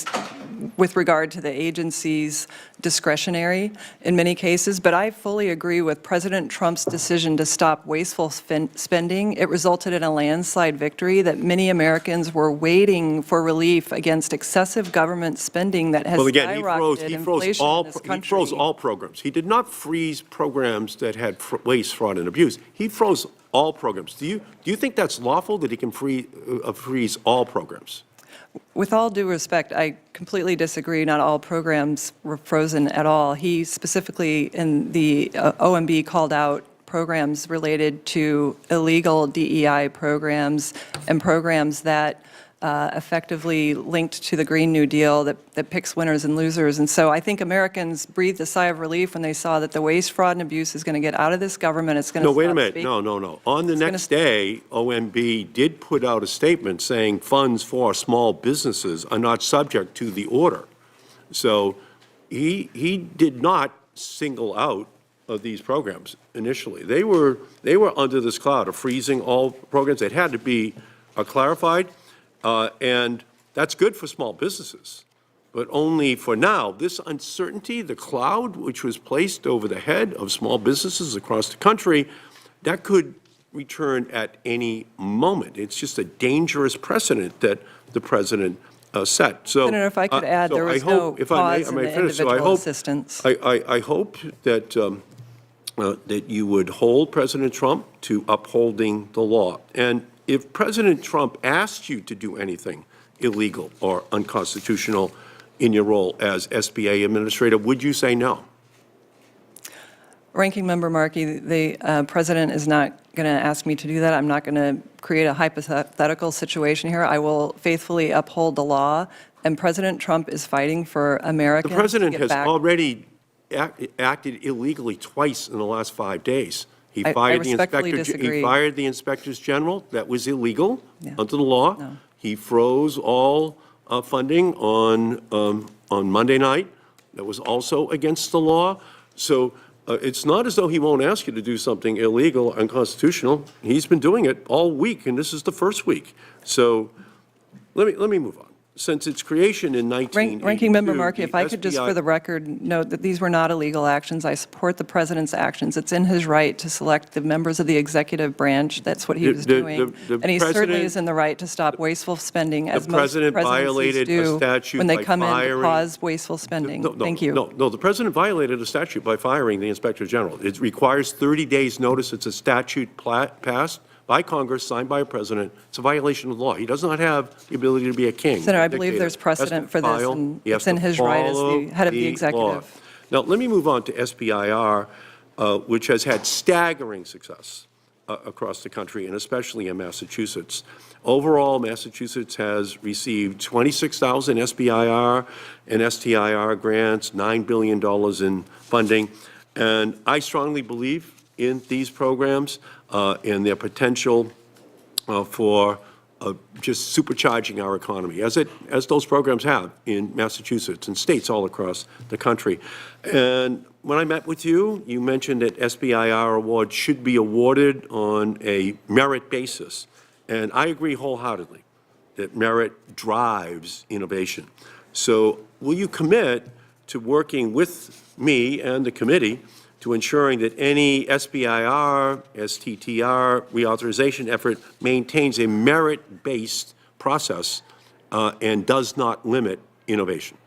with regard to the agency's discretionary in many cases, but I fully agree with President Trump's decision to stop wasteful spending. It resulted in a landslide victory that many Americans were waiting for relief against excessive government spending that has skyrocketed inflation in this country. He froze all programs. He did not freeze programs that had waste, fraud, and abuse. He froze all programs. Do you think that's lawful, that he can freeze all programs? With all due respect, I completely disagree. Not all programs were frozen at all. He specifically in the OMB called out programs related to illegal DEI programs and programs that effectively linked to the Green New Deal that picks winners and losers. And so I think Americans breathed a sigh of relief when they saw that the waste, fraud, and abuse is going to get out of this government. It's going to No, wait a minute. No. On the next day, OMB did put out a statement saying funds for small businesses are not subject to the order. So he did not single out these programs initially. They were under this cloud of freezing all programs. It had to be clarified. And that's good for small businesses, but only for now. This uncertainty, the cloud which was placed over the head of small businesses across the country, that could return at any moment. It's just a dangerous precedent that the President set. So, Senator, if I could add, there was no pause in the individual assistance. I hope that that you would hold President Trump to upholding the law. And if President Trump asked you to do anything illegal or unconstitutional in your role as SBA administrator, would you say no? Ranking Member Markey, the President is not going to ask me to do that. I'm not going to create a hypothetical situation here. I will faithfully uphold the law, and President Trump is fighting for Americans to get back. The President has already acted illegally twice in the last 5 days. He fired the inspectors general. That was illegal under the law. No. He froze all funding on Monday night. That was also against the law. So it's not as though he won't ask you to do something illegal, unconstitutional. He's been doing it all week, and this is the first week. So let me move on. since its creation in 1982. Ranking Member Markey, if I could just, SBI for the record, note that these were not illegal actions. I support the president's actions. It's in his right to select the members of the executive branch. That's what he was doing. And he certainly president- is in the right to stop wasteful spending, as most president violated presidencies a do statute when they by come in to firing- cause wasteful spending. Thank you. No, the president violated a statute by firing the inspector general. It requires 30 days' notice. It's a statute passed by Congress, signed by a president. It's a violation of the law. He does not have the ability to be a king. Senator, I a believe dictator. there's precedent for He has this, to and he has it's in to his right as follow the head of the law. executive. Now, let me move on to SBIR, which has had staggering success across the country, and especially in Massachusetts. Overall, Massachusetts has received 26,000 SBIR and STIR grants, $9 billion in funding, and I strongly believe in these programs and their potential for just supercharging our economy, as those programs have in Massachusetts and states all across the country. And when I met with you, you mentioned that SBIR awards should be awarded on a merit basis. And I agree wholeheartedly that merit drives innovation. So will you commit to working with me and the committee to ensuring that any SBIR, STTR reauthorization effort maintains a merit-based process and does not limit innovation?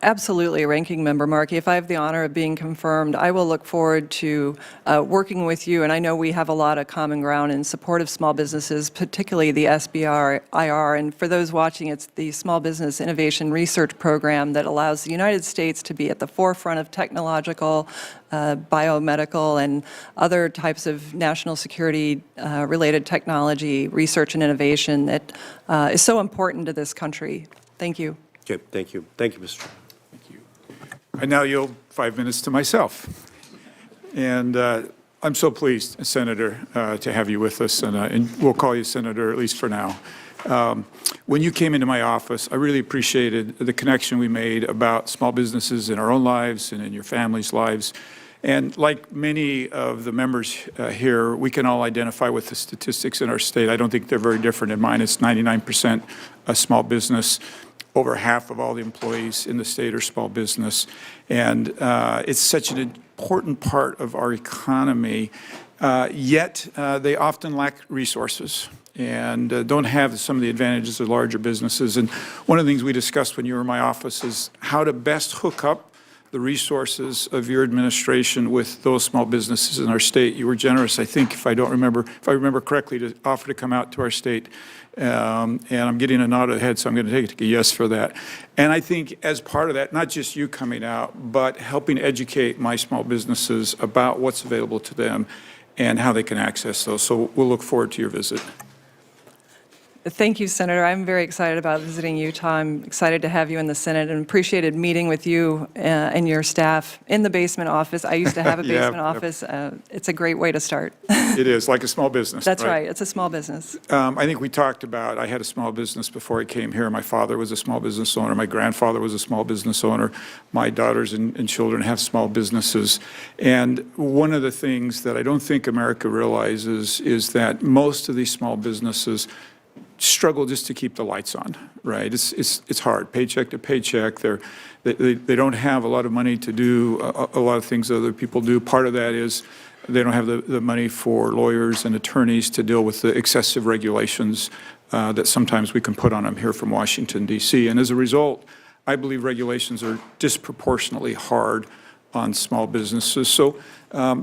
Absolutely, Ranking Member Markey. If I have the honor of being confirmed, I will look forward to working with you, and I know we have a lot of common ground in support of small businesses, particularly the SBIR. And for those watching, it's the Small Business Innovation Research Program that allows the United States to be at the forefront of technological, biomedical, and other types of national security related technology, research, and innovation that is so important to this country. Thank you. Okay, thank you. Thank you, Mr. Chairman. I now yield 5 minutes to myself. And I'm so pleased, Senator, to have you with us, and we'll call you Senator, at least for now. When you came into my office, I really appreciated the connection we made about small businesses in our own lives and in your family's lives. And like many of the members here, we can all identify with the statistics in our state. I don't think they're very different. In mine, it's 99% a small business. Over half of all the employees in the state are small business. And it's such an important part of our economy, yet they often lack resources and don't have some of the advantages of larger businesses. And one of the things we discussed when you were in my office is how to best hook up the resources of your administration with those small businesses in our state. You were generous, I think, if I remember correctly, to offer to come out to our state. And I'm getting a nod of the head, so I'm going to take a yes for that. And I think as part of that, not just you coming out, but helping educate my small businesses about what's available to them and how they can access those. So we'll look forward to your visit. Thank you, Senator. I'm very excited about visiting Utah. I'm excited to have you in the Senate and appreciated meeting with you and your staff in the basement office. I used to have a basement office. It's a great way to start. It is, like a small business. That's right. It's a small business. I think we talked about, I had a small business before I came here. My father was a small business owner. My grandfather was a small business owner. My daughters and children have small businesses. And one of the things that I don't think America realizes is that most of these small businesses struggle just to keep the lights on, right? It's hard, paycheck to paycheck. They don't have a lot of money to do a lot of things other people do. Part of that is they don't have the money for lawyers and attorneys to deal with the excessive regulations that sometimes we can put on them here from Washington, D.C. And as a result, I believe regulations are disproportionately hard on small businesses. So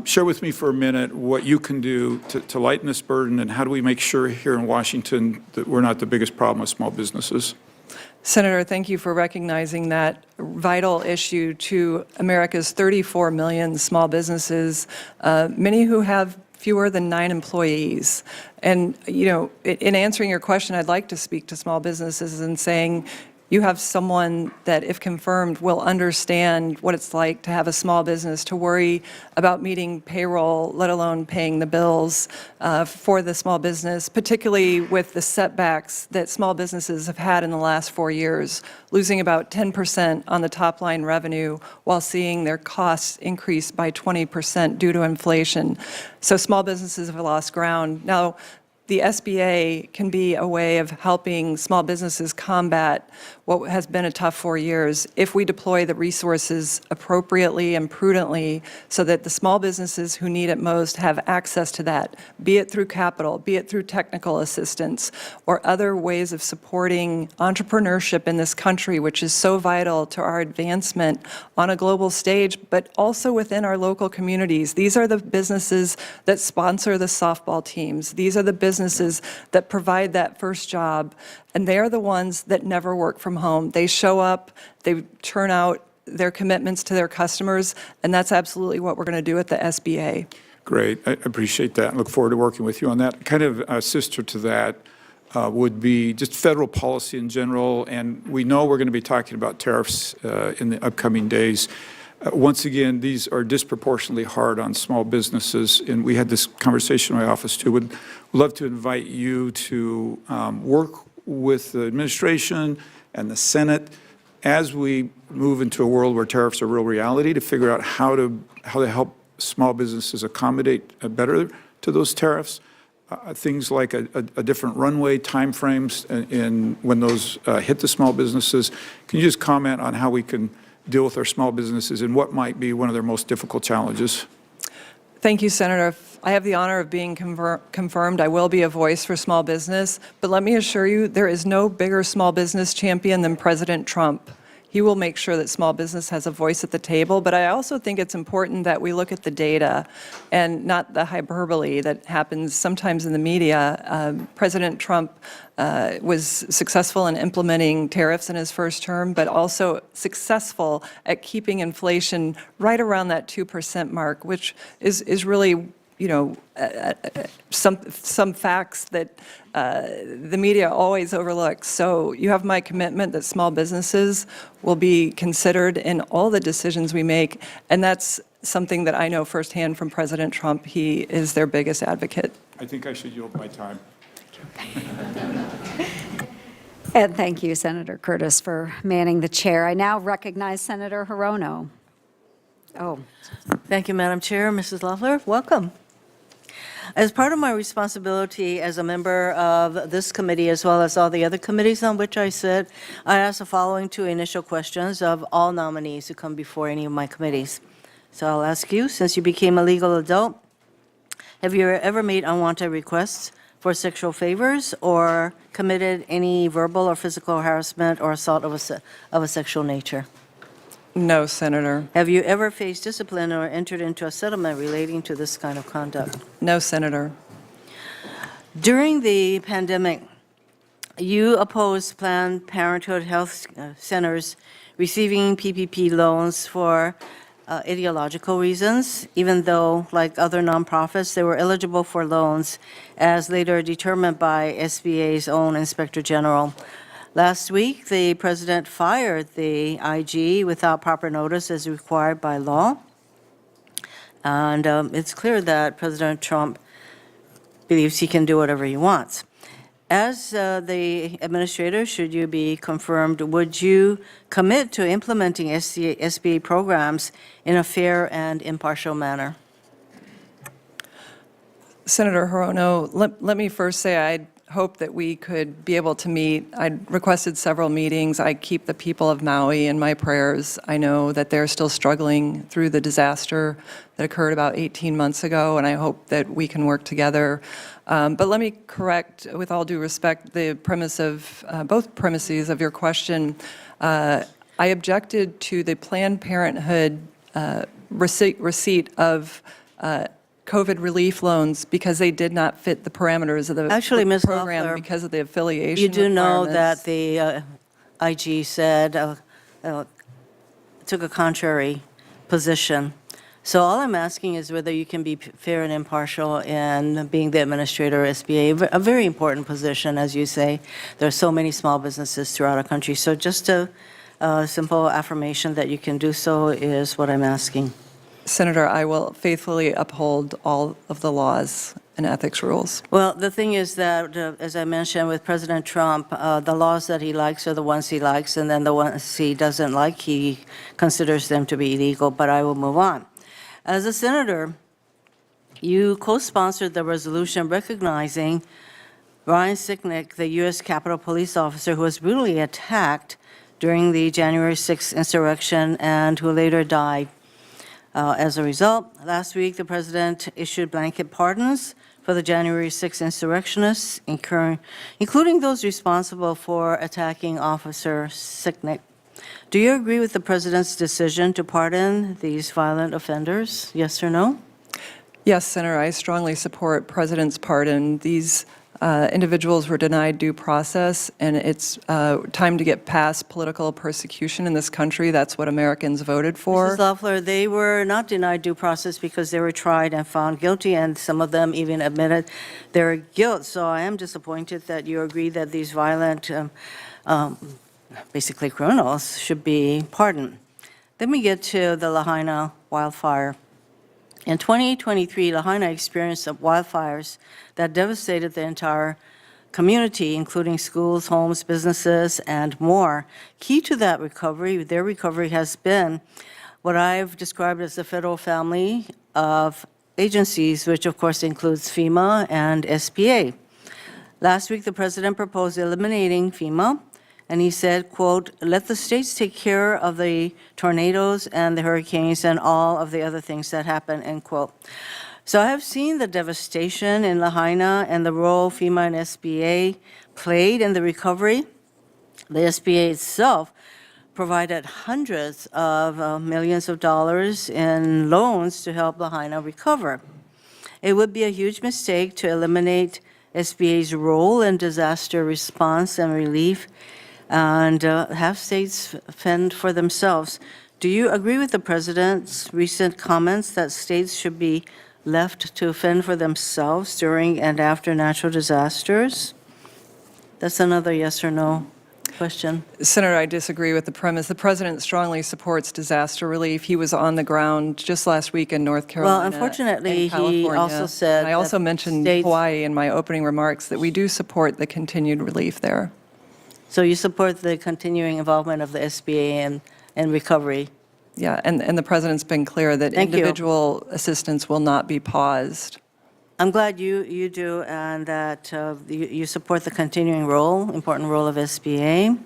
share with me for a minute what you can do to lighten this burden, and how do we make sure here in Washington that we're not the biggest problem with small businesses? Senator, thank you for recognizing that vital issue to America's 34 million small businesses, many who have fewer than 9 employees. And, you know, in answering your question, I'd like to speak to small businesses and saying, you have someone that, if confirmed, will understand what it's like to have a small business, to worry about meeting payroll, let alone paying the bills for the small business, particularly with the setbacks that small businesses have had in the last 4 years, losing about 10% on the top line revenue while seeing their costs increase by 20% due to inflation. So small businesses have lost ground. Now, the SBA can be a way of helping small businesses combat what has been a tough 4 years if we deploy the resources appropriately and prudently so that the small businesses who need it most have access to that, be it through capital, be it through technical assistance, or other ways of supporting entrepreneurship in this country, which is so vital to our advancement on a global stage, but also within our local communities. These are the businesses that sponsor the softball teams. These are the businesses that provide that first job, and they are the ones that never work from home. They show up, they turn out their commitments to their customers, and that's absolutely what we're going to do at the SBA. Great. I appreciate that and look forward to working with you on that. Kind of a sister to that would be just federal policy in general, and we know we're going to be talking about tariffs in the upcoming days. Once again, these are disproportionately hard on small businesses, and we had this conversation in my office too. Would love to invite you to work with the administration and the Senate as we move into a world where tariffs are a real reality, to figure out how to help small businesses accommodate better to those tariffs. Things like a different runway timeframes in when those hit the small businesses. Can you just comment on how we can deal with our small businesses and what might be one of their most difficult challenges? Thank you, Senator. If I have the honor of being confirmed, I will be a voice for small business. But let me assure you, there is no bigger small business champion than President Trump. He will make sure that small business has a voice at the table. But I also think it's important that we look at the data and not the hyperbole that happens sometimes in the media. President Trump was successful in implementing tariffs in his first term, but also successful at keeping inflation right around that 2% mark, which is really, you know, some facts that the media always overlooks. So you have my commitment that small businesses will be considered in all the decisions we make, and that's something that I know firsthand from President Trump. He is their biggest advocate. I think I should yield my time. And thank you, Senator Curtis, for manning the chair. I now recognize Senator Hirono. Oh. Thank you, Madam Chair. Mrs. Loeffler, welcome. As part of my responsibility as a member of this committee, as well as all the other committees on which I sit, I ask the following two initial questions of all nominees who come before any of my committees. So I'll ask you, since you became a legal adult, have you ever made unwanted requests for sexual favors or committed any verbal or physical harassment or assault of a sexual nature? No, Senator. Have you ever faced discipline or entered into a settlement relating to this kind of conduct? No, Senator. During the pandemic, you opposed Planned Parenthood health centers receiving PPP loans for ideological reasons, even though, like other nonprofits, they were eligible for loans, as later determined by SBA's own Inspector General. Last week, the president fired the IG without proper notice as required by law. And it's clear that President Trump believes he can do whatever he wants. As the administrator, should you be confirmed, would you commit to implementing SBA programs in a fair and impartial manner? Senator Hirono, let me first say I hope that we could be able to meet. I requested several meetings. I keep the people of Maui in my prayers. I know that they're still struggling through the disaster that occurred about 18 months ago, and I hope that we can work together. But let me correct, with all due respect, the premise of both premises of your question. I objected to the Planned Parenthood receipt of COVID relief loans because they did not fit the parameters of the Actually, Ms. program Loeffler, because of the affiliation you do know requirements. that the IG said, took a contrary position. So all I'm asking is whether you can be fair and impartial in being the administrator of SBA, a very important position, as you say. There are so many small businesses throughout our country. So just a simple affirmation that you can do so is what I'm asking. Senator, I will faithfully uphold all of the laws and ethics rules. Well, the thing is that, as I mentioned with President Trump, the laws that he likes are the ones he likes, and then the ones he doesn't like, he considers them to be illegal, but I will move on. As a senator, you co-sponsored the resolution recognizing Ryan Sicknick, the U.S. Capitol Police officer who was brutally attacked during the January 6th insurrection and who later died. As a result, last week the president issued blanket pardons for the January 6th insurrectionists, including those responsible for attacking Officer Sicknick. Do you agree with the president's decision to pardon these violent offenders? Yes or no? Yes, Senator, I strongly support President's pardon. These individuals were denied due process, and it's time to get past political persecution in this country. That's what Americans voted for. Mrs. Loeffler, they were not denied due process because they were tried and found guilty, and some of them even admitted their guilt. So I am disappointed that you agree that these violent, basically criminals, should be pardoned. Then we get to the Lahaina wildfire. In 2023, Lahaina experienced wildfires that devastated the entire community, including schools, homes, businesses, and more. Key to that recovery, their recovery, has been what I've described as the federal family of agencies, which of course includes FEMA and SBA. Last week, the president proposed eliminating FEMA, and he said, quote, "Let the states take care of the tornadoes and the hurricanes and all of the other things that happen," end quote. So I have seen the devastation in Lahaina and the role FEMA and SBA played in the recovery. The SBA itself provided hundreds of millions of dollars in loans to help Lahaina recover. It would be a huge mistake to eliminate SBA's role in disaster response and relief and have states fend for themselves. Do you agree with the president's recent comments that states should be left to fend for themselves during and after natural disasters? That's another yes or no question. Senator, I disagree with the premise. The president strongly supports disaster relief. He was on the ground just last week in North Carolina. Well, unfortunately, and he California. also said I also that mentioned states- Hawaii in my opening remarks, that we do support the continued relief there. So you support the continuing involvement of the SBA in recovery? Yeah, and the president's been clear that Thank you. individual assistance will not be paused. I'm glad you do, and that you support the continuing important role of SBA.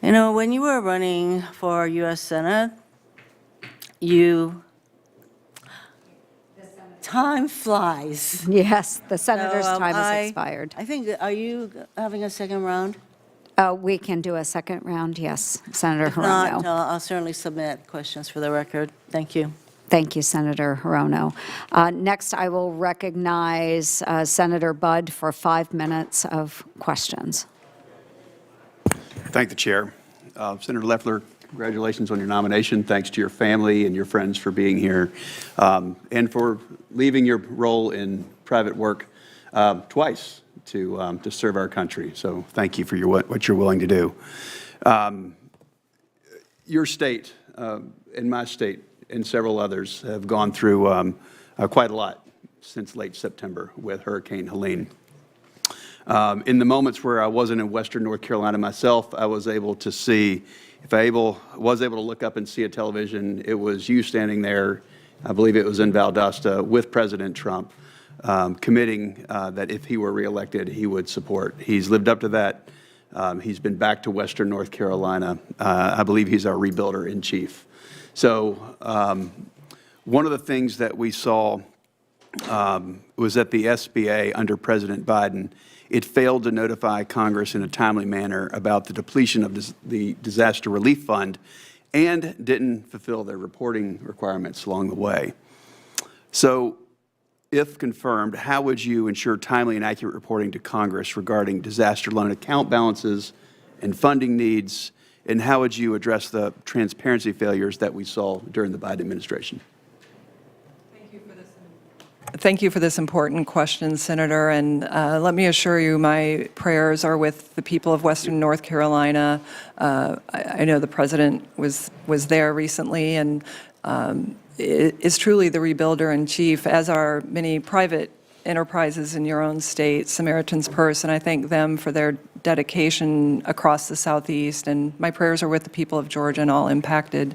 You know, when you were running for U.S. Senate, time flies. Yes, the senator's So, time I- has expired. I think, are you having a second round? We can do a second round, yes, Senator If not, Hirono. I'll certainly submit questions for the record. Thank you. Thank you, Senator Hirono. Next, I will recognize Senator Budd for 5 minutes of questions. Thank the chair. Senator Loeffler, congratulations on your nomination. Thanks to your family and your friends for being here and for leaving your role in private work twice to serve our country. So thank you for what you're willing to do. Your state and my state and several others have gone through quite a lot since late September with Hurricane Helene. In the moments where I wasn't in Western North Carolina myself, I was able to see, was able to look up and see a television, it was you standing there, I believe it was in Valdosta, with President Trump, committing that if he were reelected, he would support. He's lived up to that. He's been back to Western North Carolina. I believe he's our rebuilder in chief. So one of the things that we saw was that the SBA under President Biden, it failed to notify Congress in a timely manner about the depletion of the Disaster Relief Fund and didn't fulfill their reporting requirements along the way. So if confirmed, how would you ensure timely and accurate reporting to Congress regarding disaster loan account balances and funding needs, and how would you address the transparency failures that we saw during the Biden administration? Thank you for this important question, Senator, and let me assure you my prayers are with the people of Western North Carolina. I know the president was there recently and is truly the rebuilder in chief, as are many private enterprises in your own state, Samaritan's Purse, and I thank them for their dedication across the Southeast, and my prayers are with the people of Georgia and all impacted.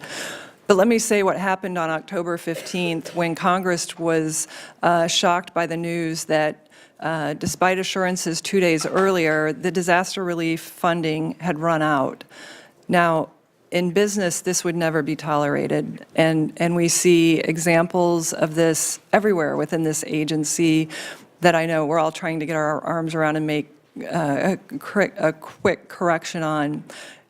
But let me say what happened on October 15th when Congress was shocked by the news that despite assurances 2 days earlier, the disaster relief funding had run out. Now, in business, this would never be tolerated, and we see examples of this everywhere within this agency that I know we're all trying to get our arms around and make a quick correction on.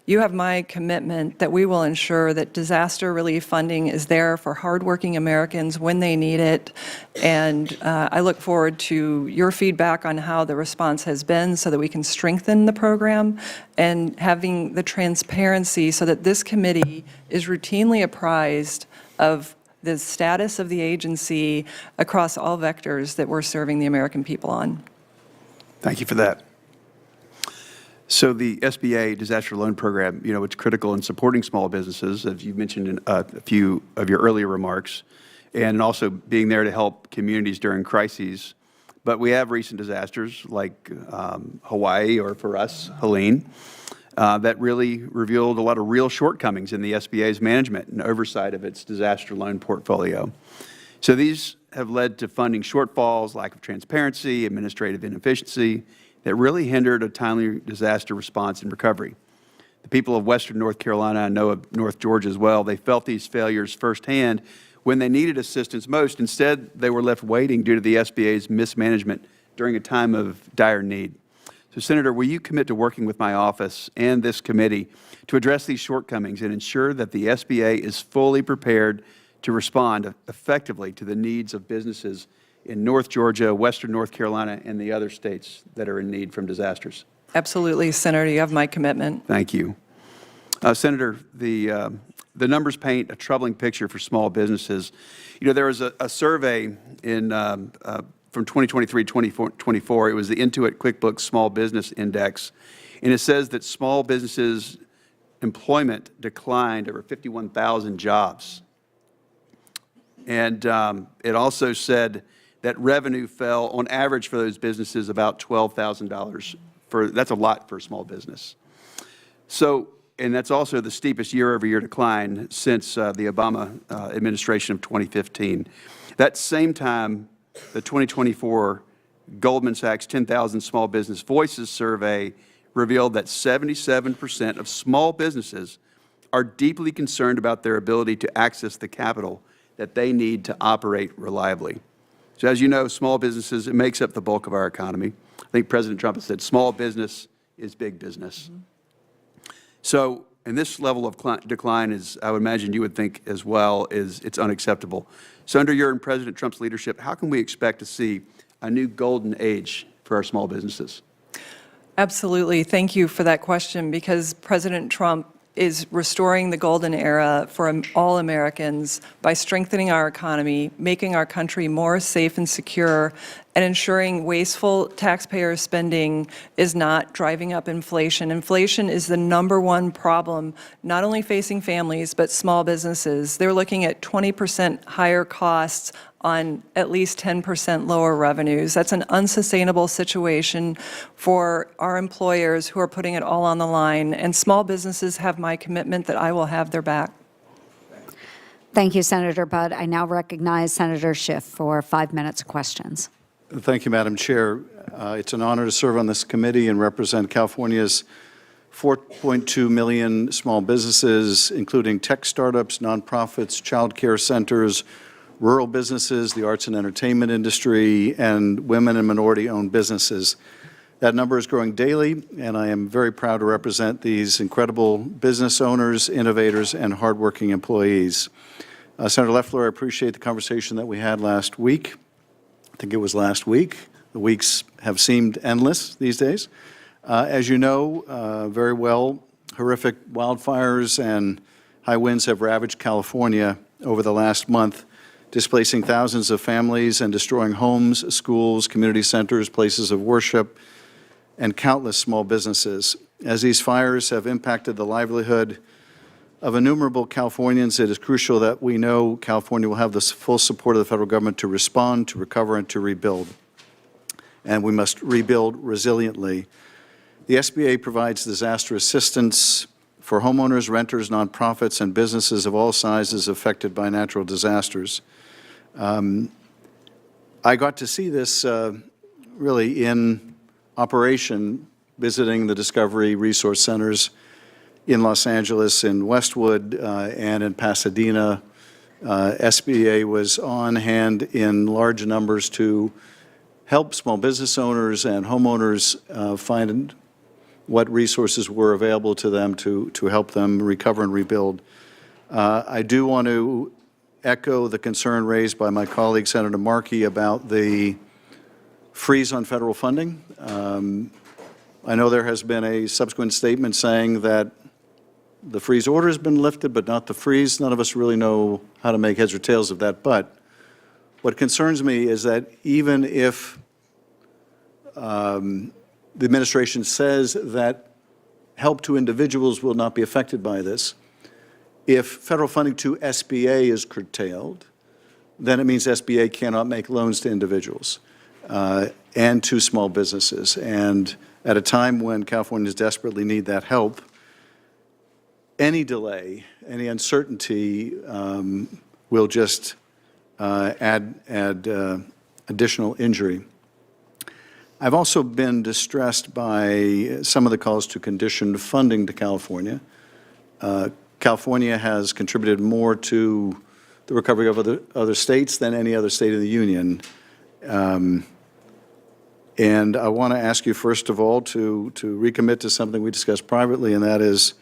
You have my commitment that we will ensure that disaster relief funding is there for hardworking Americans when they need it, and I look forward to your feedback on how the response has been so that we can strengthen the program and having the transparency so that this committee is routinely apprised of the status of the agency across all vectors that we're serving the American people on. Thank you for that. So the SBA Disaster Loan Program, it's critical in supporting small businesses, as you mentioned in a few of your earlier remarks, and also being there to help communities during crises. But we have recent disasters like Hawaii, or for us, Helene, that really revealed a lot of real shortcomings in the SBA's management and oversight of its disaster loan portfolio. So these have led to funding shortfalls, lack of transparency, administrative inefficiency, that really hindered a timely disaster response and recovery. The people of Western North Carolina, I know of North Georgia as well, they felt these failures firsthand when they needed assistance most. Instead, they were left waiting due to the SBA's mismanagement during a time of dire need. So, Senator, will you commit to working with my office and this committee to address these shortcomings and ensure that the SBA is fully prepared to respond effectively to the needs of businesses in North Georgia, Western North Carolina, and the other states that are in need from disasters? Absolutely, Senator, you have my commitment. Thank you. Senator, the numbers paint a troubling picture for small businesses. There was a survey from 2023-2024. It was the Intuit QuickBooks Small Business Index, and it says that small businesses' employment declined over 51,000 jobs. And it also said that revenue fell on average for those businesses about $12,000. That's a lot for a small business. So, and that's also the steepest year-over-year decline since the Obama administration of 2015. That same time, the 2024 Goldman Sachs 10,000 Small Business Voices survey revealed that 77% of small businesses are deeply concerned about their ability to access the capital that they need to operate reliably. So as you know, small businesses, it makes up the bulk of our economy. I think President Trump has said small business is big business. So, and this level of decline is, I would imagine you would think as well, it's unacceptable. So under your and President Trump's leadership, how can we expect to see a new golden age for our small businesses? Absolutely. Thank you for that question, because President Trump is restoring the golden era for all Americans by strengthening our economy, making our country more safe and secure, and ensuring wasteful taxpayer spending is not driving up inflation. Inflation is the #1 problem, not only facing families, but small businesses. They're looking at 20% higher costs on at least 10% lower revenues. That's an unsustainable situation for our employers who are putting it all on the line, and small businesses have my commitment that I will have their back. Thank you, Senator Budd. I now recognize Senator Schiff for 5 minutes of questions. Thank you, Madam Chair. It's an honor to serve on this committee and represent California's 4.2 million small businesses, including tech startups, nonprofits, child care centers, rural businesses, the arts and entertainment industry, and women and minority-owned businesses. That number is growing daily, and I am very proud to represent these incredible business owners, innovators, and hardworking employees. Senator Loeffler, I appreciate the conversation that we had last week. I think it was last week. The weeks have seemed endless these days. As you know very well, horrific wildfires and high winds have ravaged California over the last month, displacing thousands of families and destroying homes, schools, community centers, places of worship, and countless small businesses. As these fires have impacted the livelihood of innumerable Californians, it is crucial that we know California will have the full support of the federal government to respond, to recover, and to rebuild. And we must rebuild resiliently. The SBA provides disaster assistance for homeowners, renters, nonprofits, and businesses of all sizes affected by natural disasters. I got to see this really in operation, visiting the Discovery Resource Centers in Los Angeles, in Westwood, and in Pasadena. SBA was on hand in large numbers to help small business owners and homeowners find what resources were available to them to help them recover and rebuild. I do want to echo the concern raised by my colleague, Senator Markey, about the freeze on federal funding. I know there has been a subsequent statement saying that the freeze order has been lifted, but not the freeze. None of us really know how to make heads or tails of that. But what concerns me is that even if the administration says that help to individuals will not be affected by this, if federal funding to SBA is curtailed, then it means SBA cannot make loans to individuals and to small businesses. And at a time when Californians desperately need that help, any delay, any uncertainty will just add additional injury. I've also been distressed by some of the calls to condition funding to California. California has contributed more to the recovery of other states than any other state in the union. And I want to ask you, first of all, to recommit to something we discussed privately, and that is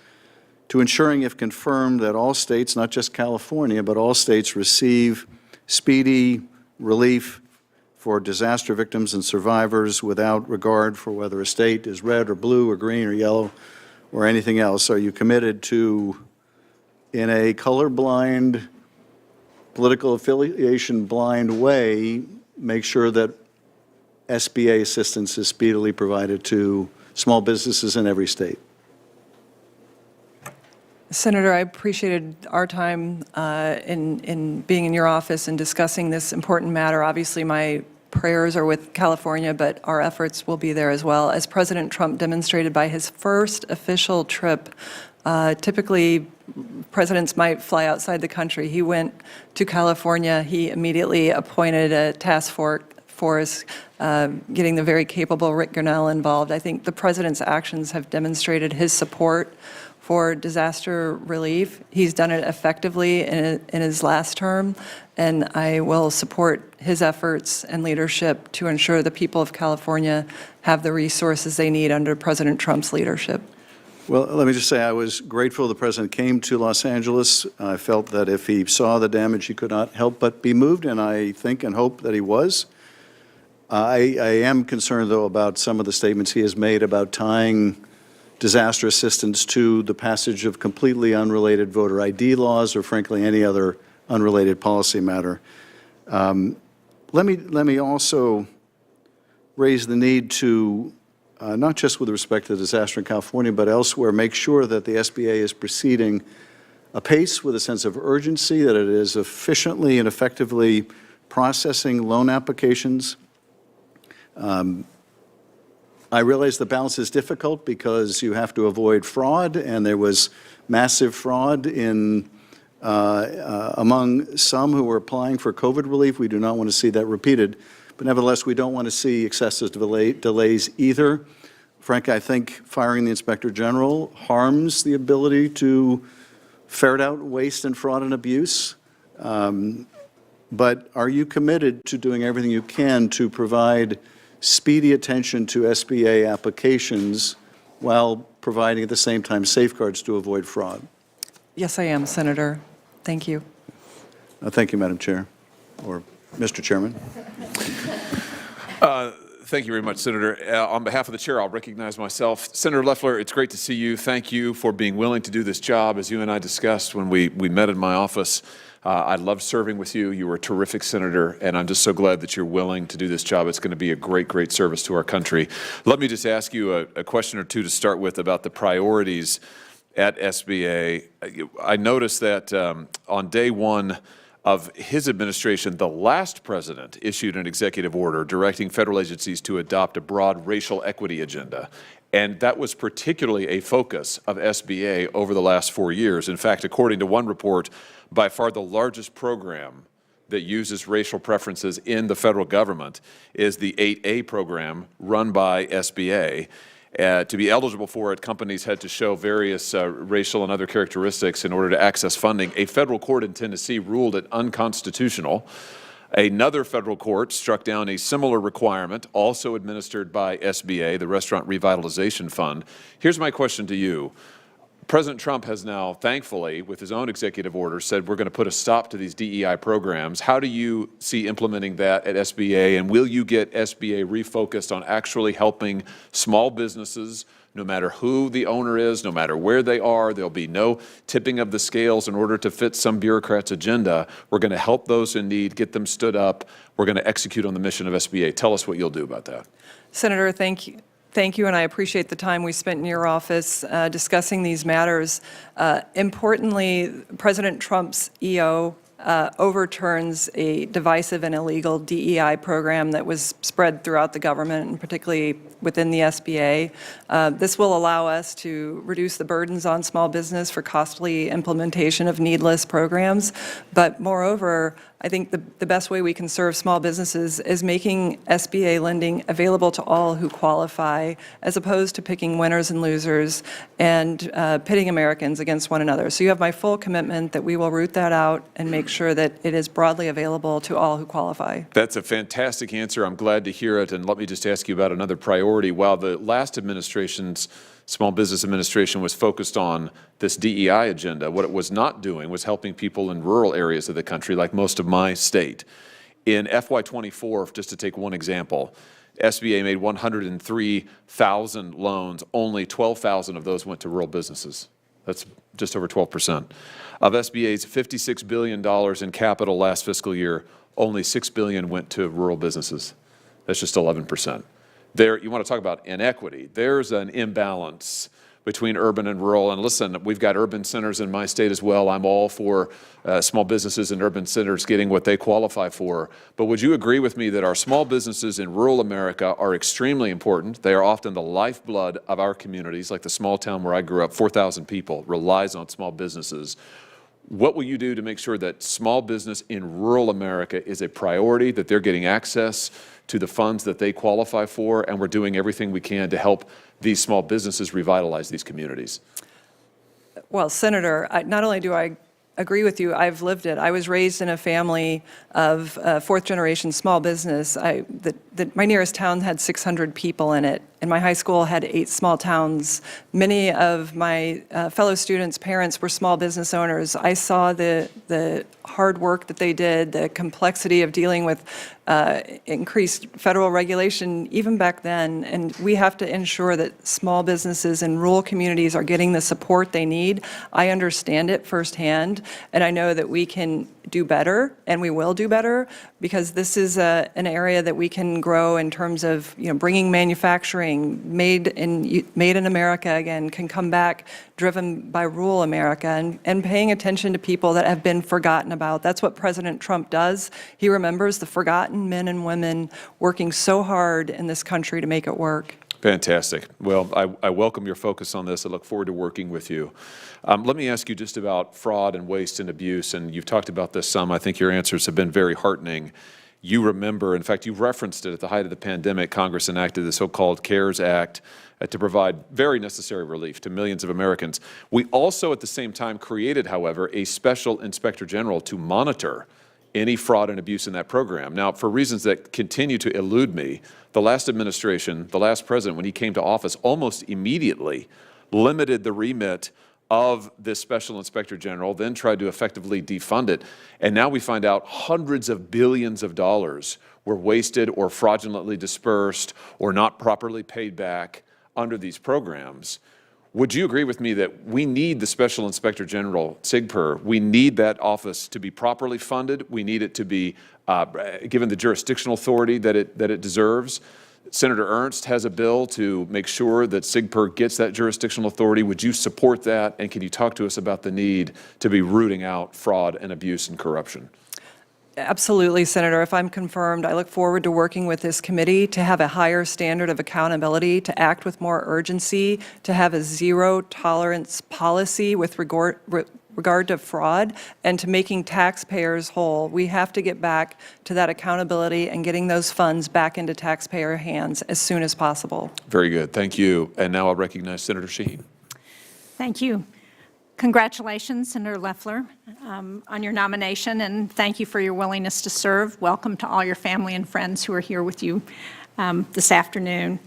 to ensuring, if confirmed, that all states, not just California, but all states receive speedy relief for disaster victims and survivors without regard for whether a state is red or blue or green or yellow or anything else. Are you committed to, in a colorblind, political affiliation blind way, make sure that SBA assistance is speedily provided to small businesses in every state? Senator, I appreciated our time in being in your office and discussing this important matter. Obviously, my prayers are with California, but our efforts will be there as well. As President Trump demonstrated by his first official trip, typically presidents might fly outside the country. He went to California. He immediately appointed a task force, getting the very capable Rick Grinnell involved. I think the president's actions have demonstrated his support for disaster relief. He's done it effectively in his last term, and I will support his efforts and leadership to ensure the people of California have the resources they need under President Trump's leadership. Well, let me just say I was grateful the president came to Los Angeles. I felt that if he saw the damage, he could not help but be moved, and I think and hope that he was. I am concerned, though, about some of the statements he has made about tying disaster assistance to the passage of completely unrelated voter ID laws or, frankly, any other unrelated policy matter. Let me also raise the need to, not just with respect to the disaster in California, but elsewhere, make sure that the SBA is proceeding apace with a sense of urgency, that it is efficiently and effectively processing loan applications. I realize the balance is difficult because you have to avoid fraud, and there was massive fraud among some who were applying for COVID relief. We do not want to see that repeated. But nevertheless, we don't want to see excessive delays either. Frankly, I think firing the Inspector General harms the ability to ferret out waste and fraud and abuse. But are you committed to doing everything you can to provide speedy attention to SBA applications while providing at the same time safeguards to avoid fraud? Yes, I am, Senator. Thank you. Thank you, Madam Chair, or Mr. Chairman. Thank you very much, Senator. On behalf of the chair, I'll recognize myself. Senator Loeffler, it's great to see you. Thank you for being willing to do this job. As you and I discussed when we met in my office, I loved serving with you. You were a terrific senator, and I'm just so glad that you're willing to do this job. It's going to be a great, great service to our country. Let me just ask you a question or two to start with about the priorities at SBA. I noticed that on day one of his administration, the last president issued an executive order directing federal agencies to adopt a broad racial equity agenda. And that was particularly a focus of SBA over the last 4 years. In fact, according to one report, by far the largest program that uses racial preferences in the federal government is the 8A program run by SBA. To be eligible for it, companies had to show various racial and other characteristics in order to access funding. A federal court in Tennessee ruled it unconstitutional. Another federal court struck down a similar requirement, also administered by SBA, the Restaurant Revitalization Fund. Here's my question to you. President Trump has now, thankfully, with his own executive order, said we're going to put a stop to these DEI programs. How do you see implementing that at SBA, and will you get SBA refocused on actually helping small businesses, no matter who the owner is, no matter where they are? There'll be no tipping of the scales in order to fit some bureaucrat's agenda. We're going to help those in need, get them stood up. We're going to execute on the mission of SBA. Tell us what you'll do about that. Senator, thank you. Thank you, and I appreciate the time we spent in your office discussing these matters. Importantly, President Trump's EO overturns a divisive and illegal DEI program that was spread throughout the government, and particularly within the SBA. This will allow us to reduce the burdens on small business for costly implementation of needless programs. But moreover, I think the best way we can serve small businesses is making SBA lending available to all who qualify, as opposed to picking winners and losers and pitting Americans against one another. So you have my full commitment that we will root that out and make sure that it is broadly available to all who qualify. That's a fantastic answer. I'm glad to hear it. And let me just ask you about another priority. While the last administration's Small Business Administration was focused on this DEI agenda, what it was not doing was helping people in rural areas of the country, like most of my state. In FY24, just to take one example, SBA made 103,000 loans. Only 12,000 of those went to rural businesses. That's just over 12%. Of SBA's $56 billion in capital last fiscal year, only $6 billion went to rural businesses. That's just 11%. There, you want to talk about inequity. There's an imbalance between urban and rural. And listen, we've got urban centers in my state as well. I'm all for small businesses in urban centers getting what they qualify for. But would you agree with me that our small businesses in rural America are extremely important? They are often the lifeblood of our communities, like the small town where I grew up, 4,000 people, relies on small businesses. What will you do to make sure that small business in rural America is a priority, that they're getting access to the funds that they qualify for, and we're doing everything we can to help these small businesses revitalize these communities? Well, Senator, not only do I agree with you, I've lived it. I was raised in a family of fourth-generation small business. My nearest town had 600 people in it, and my high school had 8 small towns. Many of my fellow students' parents were small business owners. I saw the hard work that they did, the complexity of dealing with increased federal regulation even back then, and we have to ensure that small businesses in rural communities are getting the support they need. I understand it firsthand, and I know that we can do better, and we will do better, because this is an area that we can grow in terms of, bringing manufacturing, made in America again, can come back, driven by rural America, and paying attention to people that have been forgotten about. That's what President Trump does. He remembers the forgotten men and women working so hard in this country to make it work. Fantastic. Well, I welcome your focus on this. I look forward to working with you. Let me ask you just about fraud and waste and abuse, and you've talked about this some. I think your answers have been very heartening. You remember, in fact, you referenced it at the height of the pandemic. Congress enacted the so-called CARES Act to provide very necessary relief to millions of Americans. We also, at the same time, created, however, a special inspector general to monitor any fraud and abuse in that program. Now, for reasons that continue to elude me, the last administration, the last president, when he came to office, almost immediately limited the remit of this special inspector general, then tried to effectively defund it. And now we find out hundreds of billions of dollars were wasted or fraudulently dispersed or not properly paid back under these programs. Would you agree with me that we need the Special Inspector General, SIGPER? We need that office to be properly funded. We need it to be given the jurisdictional authority that it deserves. Senator Ernst has a bill to make sure that SIGPER gets that jurisdictional authority. Would you support that? And can you talk to us about the need to be rooting out fraud and abuse and corruption? Absolutely, Senator. If I'm confirmed, I look forward to working with this committee to have a higher standard of accountability, to act with more urgency, to have a zero-tolerance policy with regard to fraud, and to making taxpayers whole. We have to get back to that accountability and getting those funds back into taxpayer hands as soon as possible. Very good. Thank you. And now I'll recognize Senator Shaheen. Thank you. Congratulations, Senator Loeffler, on your nomination, and thank you for your willingness to serve. Welcome to all your family and friends who are here with you this afternoon.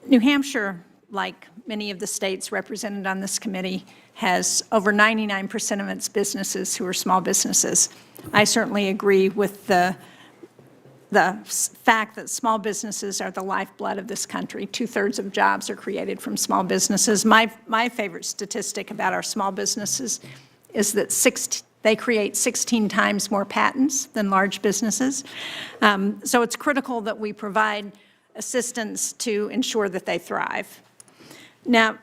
New Hampshire, like many of the states represented on this committee, has over 99% of its businesses who are small businesses. I certainly agree with the fact that small businesses are the lifeblood of this country. 2/3 of jobs are created from small businesses. My favorite statistic about our small businesses is that they create 16 times more patents than large businesses. So it's critical that we provide assistance to ensure that they thrive. Now,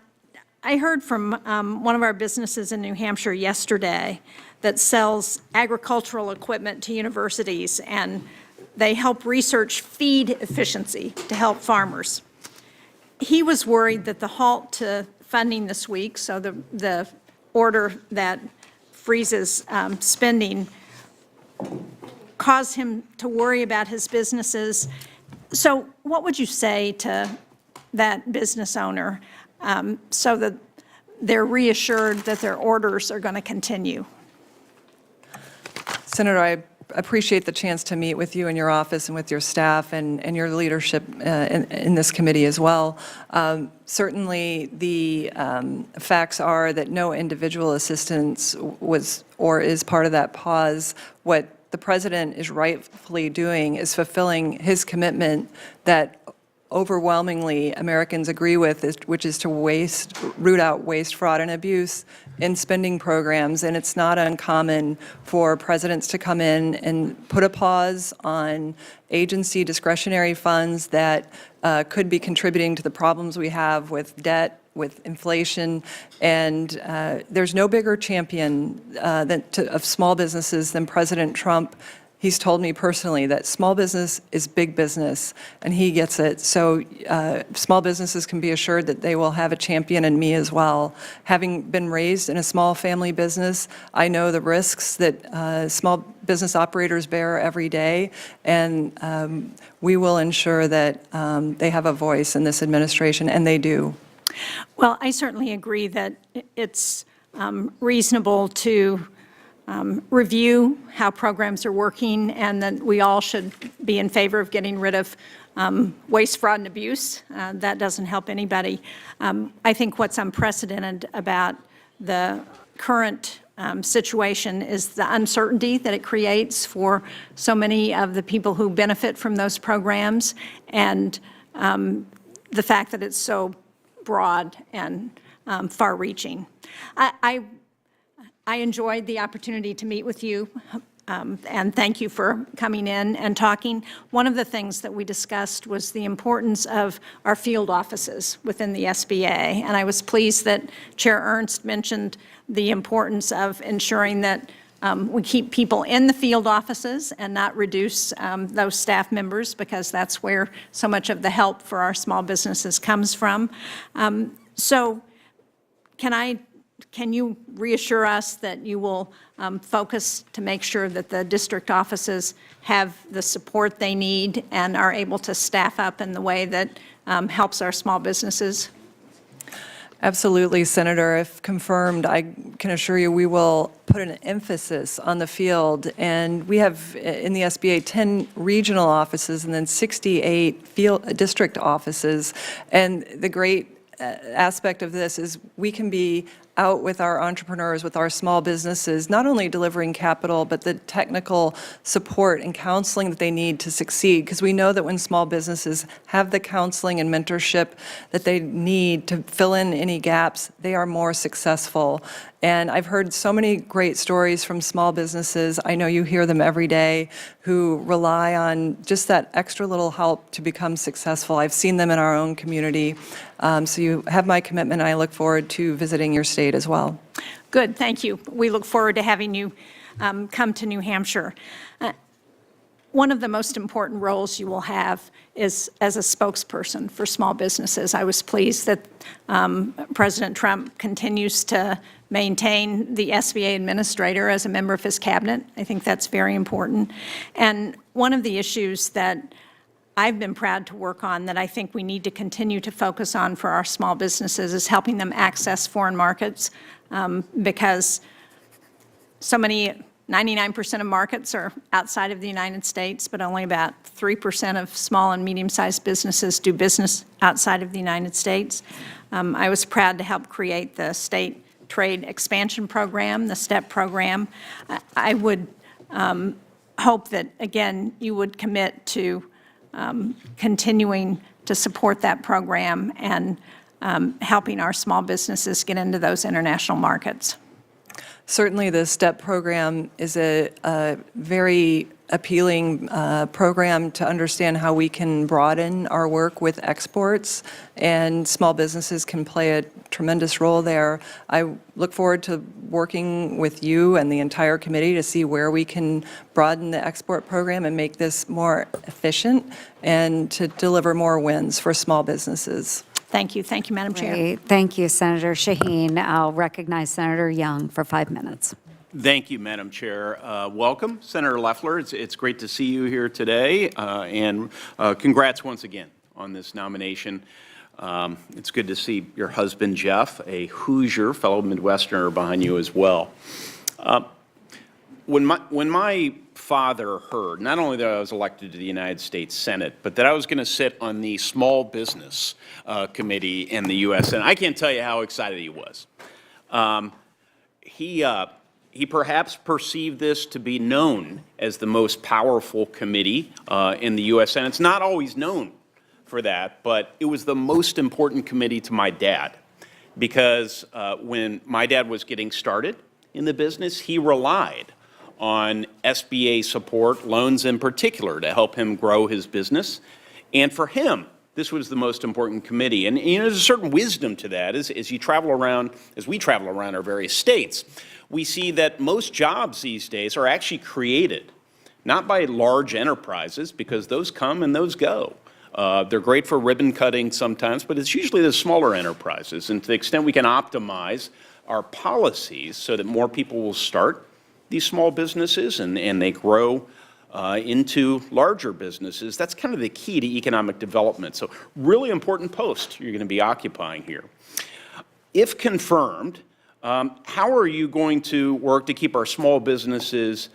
I heard from one of our businesses in New Hampshire yesterday that sells agricultural equipment to universities, and they help research feed efficiency to help farmers. He was worried that the halt to funding this week, so the order that freezes spending, caused him to worry about his businesses. So what would you say to that business owner so that they're reassured that their orders are going to continue? Senator, I appreciate the chance to meet with you in your office and with your staff and your leadership in this committee as well. Certainly, the facts are that no individual assistance was or is part of that pause. What the president is rightfully doing is fulfilling his commitment that overwhelmingly Americans agree with, which is to root out waste, fraud, and abuse in spending programs. And it's not uncommon for presidents to come in and put a pause on agency discretionary funds that could be contributing to the problems we have with debt, with inflation, and there's no bigger champion of small businesses than President Trump. He's told me personally that small business is big business, and he gets it. So small businesses can be assured that they will have a champion in me as well. Having been raised in a small family business, I know the risks that small business operators bear every day, and we will ensure that they have a voice in this administration, and they do. Well, I certainly agree that it's reasonable to review how programs are working, and that we all should be in favor of getting rid of waste, fraud, and abuse. That doesn't help anybody. I think what's unprecedented about the current situation is the uncertainty that it creates for so many of the people who benefit from those programs, and the fact that it's so broad and far-reaching. I enjoyed the opportunity to meet with you, and thank you for coming in and talking. One of the things that we discussed was the importance of our field offices within the SBA, and I was pleased that Chair Ernst mentioned the importance of ensuring that we keep people in the field offices and not reduce those staff members, because that's where so much of the help for our small businesses comes from. So can you reassure us that you will focus to make sure that the district offices have the support they need and are able to staff up in the way that helps our small businesses? Absolutely, Senator. If confirmed, I can assure you we will put an emphasis on the field. And we have in the SBA 10 regional offices and then 68 field district offices. And the great aspect of this is we can be out with our entrepreneurs, with our small businesses, not only delivering capital, but the technical support and counseling that they need to succeed. Because we know that when small businesses have the counseling and mentorship that they need to fill in any gaps, they are more successful. And I've heard so many great stories from small businesses, I know you hear them every day, who rely on just that extra little help to become successful. I've seen them in our own community. So you have my commitment, and I look forward to visiting your state as well. Good, thank you. We look forward to having you come to New Hampshire. One of the most important roles you will have is as a spokesperson for small businesses. I was pleased that President Trump continues to maintain the SBA administrator as a member of his cabinet. I think that's very important. And one of the issues that I've been proud to work on that I think we need to continue to focus on for our small businesses is helping them access foreign markets, because so many 99% of markets are outside of the United States, but only about 3% of small and medium-sized businesses do business outside of the United States. I was proud to help create the State Trade Expansion Program, the STEP program. I would hope that, again, you would commit to continuing to support that program and helping our small businesses get into those international markets. Certainly, the STEP program is a very appealing program to understand how we can broaden our work with exports, and small businesses can play a tremendous role there. I look forward to working with you and the entire committee to see where we can broaden the export program and make this more efficient and to deliver more wins for small businesses. Thank you. Thank you, Madam Chair. Great. Thank you, Senator Shaheen. I'll recognize Senator Young for 5 minutes. Thank you, Madam Chair. Welcome, Senator Loeffler. It's great to see you here today, and congrats once again on this nomination. It's good to see your husband, Jeff, a Hoosier, fellow Midwesterner, behind you as well. When my father heard not only that I was elected to the United States Senate, but that I was going to sit on the Small Business Committee in the U.S. Senate, I can't tell you how excited he was. He perhaps perceived this to be known as the most powerful committee in the U.S. Senate. It's not always known for that, but it was the most important committee to my dad, because when my dad was getting started in the business, he relied on SBA support, loans in particular, to help him grow his business. And for him, this was the most important committee. And you know, there's a certain wisdom to that. As you travel around, as we travel around our various states, we see that most jobs these days are actually created not by large enterprises, because those come and those go. They're great for ribbon cutting sometimes, but it's usually the smaller enterprises. And to the extent we can optimize our policies so that more people will start these small businesses and they grow into larger businesses, that's kind of the key to economic development. So really important post you're going to be occupying here. If confirmed, how are you going to work to keep our small businesses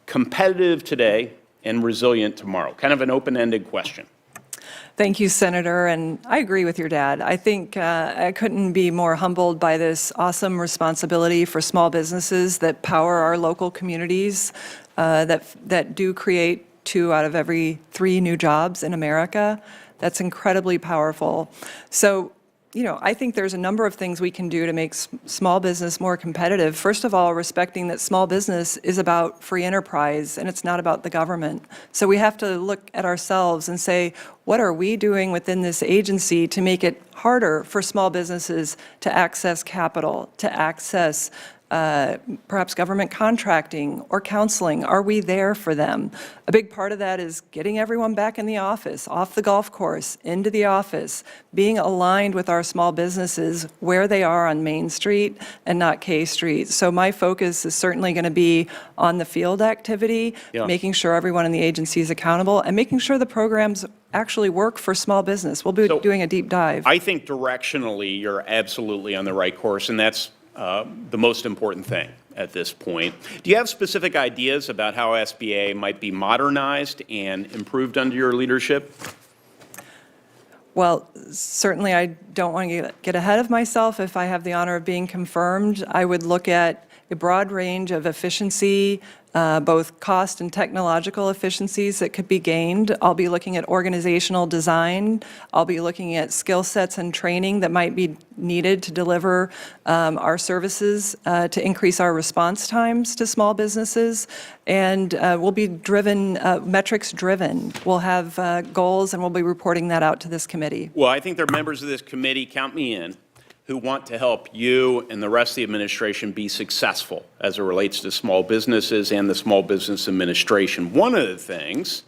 competitive today and resilient tomorrow? Kind of an open-ended question. Thank you, Senator, and I agree with your dad. I think I couldn't be more humbled by this awesome responsibility for small businesses that power our local communities, that do create 2 out of every 3 new jobs in America. That's incredibly powerful. So, you know, I think there's a number of things we can do to make small business more competitive. First of all, respecting that small business is about free enterprise and it's not about the government. So we have to look at ourselves and say, what are we doing within this agency to make it harder for small businesses to access capital, to access perhaps government contracting or counseling? Are we there for them? A big part of that is getting everyone back in the office, off the golf course, into the office, being aligned with our small businesses where they are on Main Street and not K Street. So my focus is certainly going to be on the field activity, making sure everyone in the agency is accountable, and making sure the programs actually work for small business. We'll be doing a deep dive. I think directionally you're absolutely on the right course, and that's the most important thing at this point. Do you have specific ideas about how SBA might be modernized and improved under your leadership? Well, certainly I don't want to get ahead of myself. If I have the honor of being confirmed, I would look at a broad range of efficiency, both cost and technological efficiencies that could be gained. I'll be looking at organizational design. I'll be looking at skill sets and training that might be needed to deliver our services to increase our response times to small businesses. And we'll be driven, metrics driven. We'll have goals and we'll be reporting that out to this committee. Well, I think there are members of this committee, count me in, who want to help you and the rest of the administration be successful as it relates to small businesses and the Small Business Administration. One of the things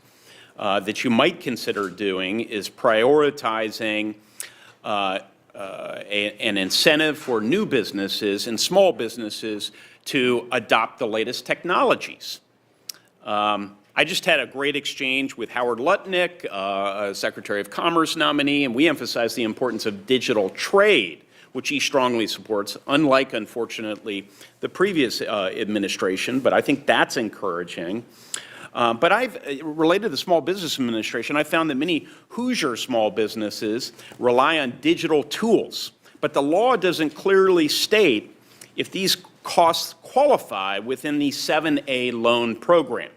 that you might consider doing is prioritizing an incentive for new businesses and small businesses to adopt the latest technologies. I just had a great exchange with Howard Lutnick, Secretary of Commerce nominee, and we emphasized the importance of digital trade, which he strongly supports, unlike, unfortunately, the previous administration, but I think that's encouraging. But related to the Small Business Administration, I found that many Hoosier small businesses rely on digital tools, but the law doesn't clearly state if these costs qualify within the 7A loan program.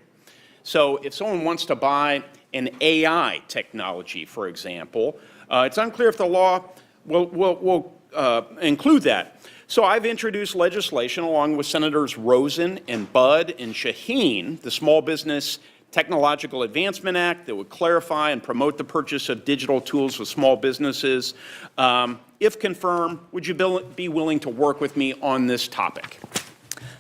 So if someone wants to buy an AI technology, for example, it's unclear if the law will include that. So I've introduced legislation along with Senators Rosen and Budd and Shaheen, the Small Business Technological Advancement Act, that would clarify and promote the purchase of digital tools for small businesses. If confirmed, would you be willing to work with me on this topic?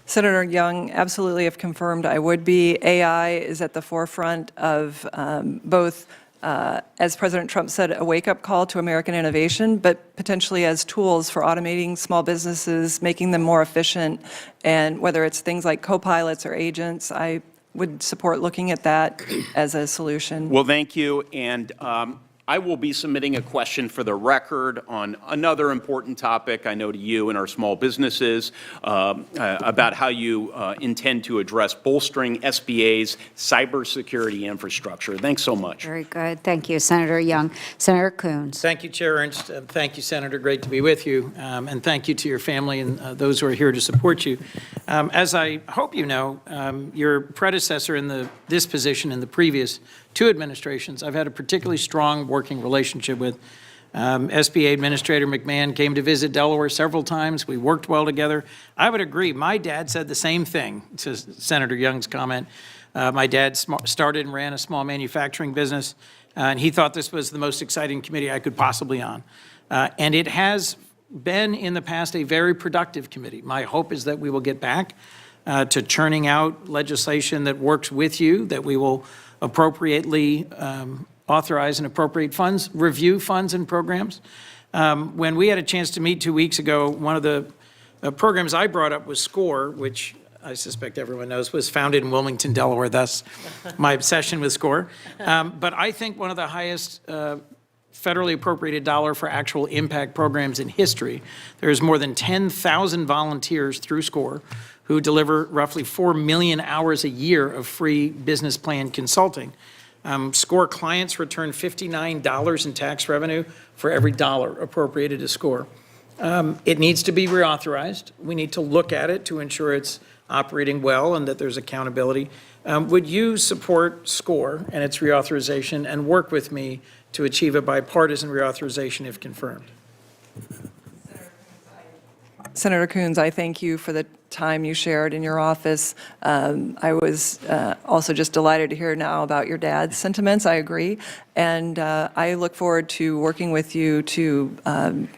Senator Young, absolutely, if confirmed, I would be. AI is at the forefront of both, as President Trump said, a wake-up call to American innovation, but potentially as tools for automating small businesses, making them more efficient, and whether it's things like co-pilots or agents, I would support looking at that as a solution. Well, thank you, and I will be submitting a question for the record on another important topic, I know to you and our small businesses, about how you intend to address bolstering SBA's cybersecurity infrastructure. Thanks so much. Very good. Thank you, Senator Young. Senator Coons. Thank you, Chair Ernst. Thank you, Senator. Great to be with you. And thank you to your family and those who are here to support you. As I hope you know, your predecessor in this position in the previous two administrations, I've had a particularly strong working relationship with. SBA Administrator McMahon came to visit Delaware several times. We worked well together. I would agree. My dad said the same thing to Senator Young's comment. My dad started and ran a small manufacturing business, and he thought this was the most exciting committee I could possibly on. And it has been in the past a very productive committee. My hope is that we will get back to churning out legislation that works with you, that we will appropriately authorize and appropriate funds, review funds and programs. When we had a chance to meet 2 weeks ago, one of the programs I brought up was SCORE, which I suspect everyone knows was founded in Wilmington, Delaware. That's my obsession with SCORE. But I think one of the highest federally appropriated dollar for actual impact programs in history. There's more than 10,000 volunteers through SCORE who deliver roughly 4 million hours a year of free business plan consulting. SCORE clients return $59 in tax revenue for every dollar appropriated to SCORE. It needs to be reauthorized. We need to look at it to ensure it's operating well and that there's accountability. Would you support SCORE and its reauthorization and work with me to achieve a bipartisan reauthorization if confirmed? Senator Coons, I thank you for the time you shared in your office. I was also just delighted to hear now about your dad's sentiments. I agree. And I look forward to working with you to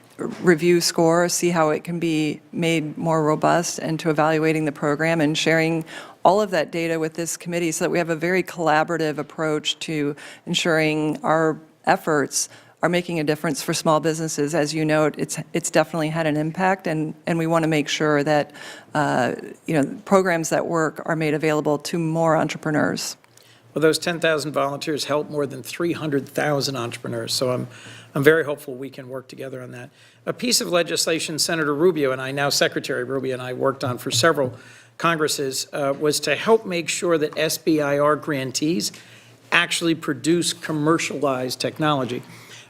review SCORE, see how it can be made more robust, and to evaluating the program and sharing all of that data with this committee so that we have a very collaborative approach to ensuring our efforts are making a difference for small businesses. As you note, it's definitely had an impact, and we want to make sure that programs that work are made available to more entrepreneurs. Well, those 10,000 volunteers help more than 300,000 entrepreneurs, so I'm very hopeful we can work together on that. A piece of legislation Senator Rubio and I, now Secretary Rubio and I, worked on for several Congresses was to help make sure that SBIR grantees actually produce commercialized technology.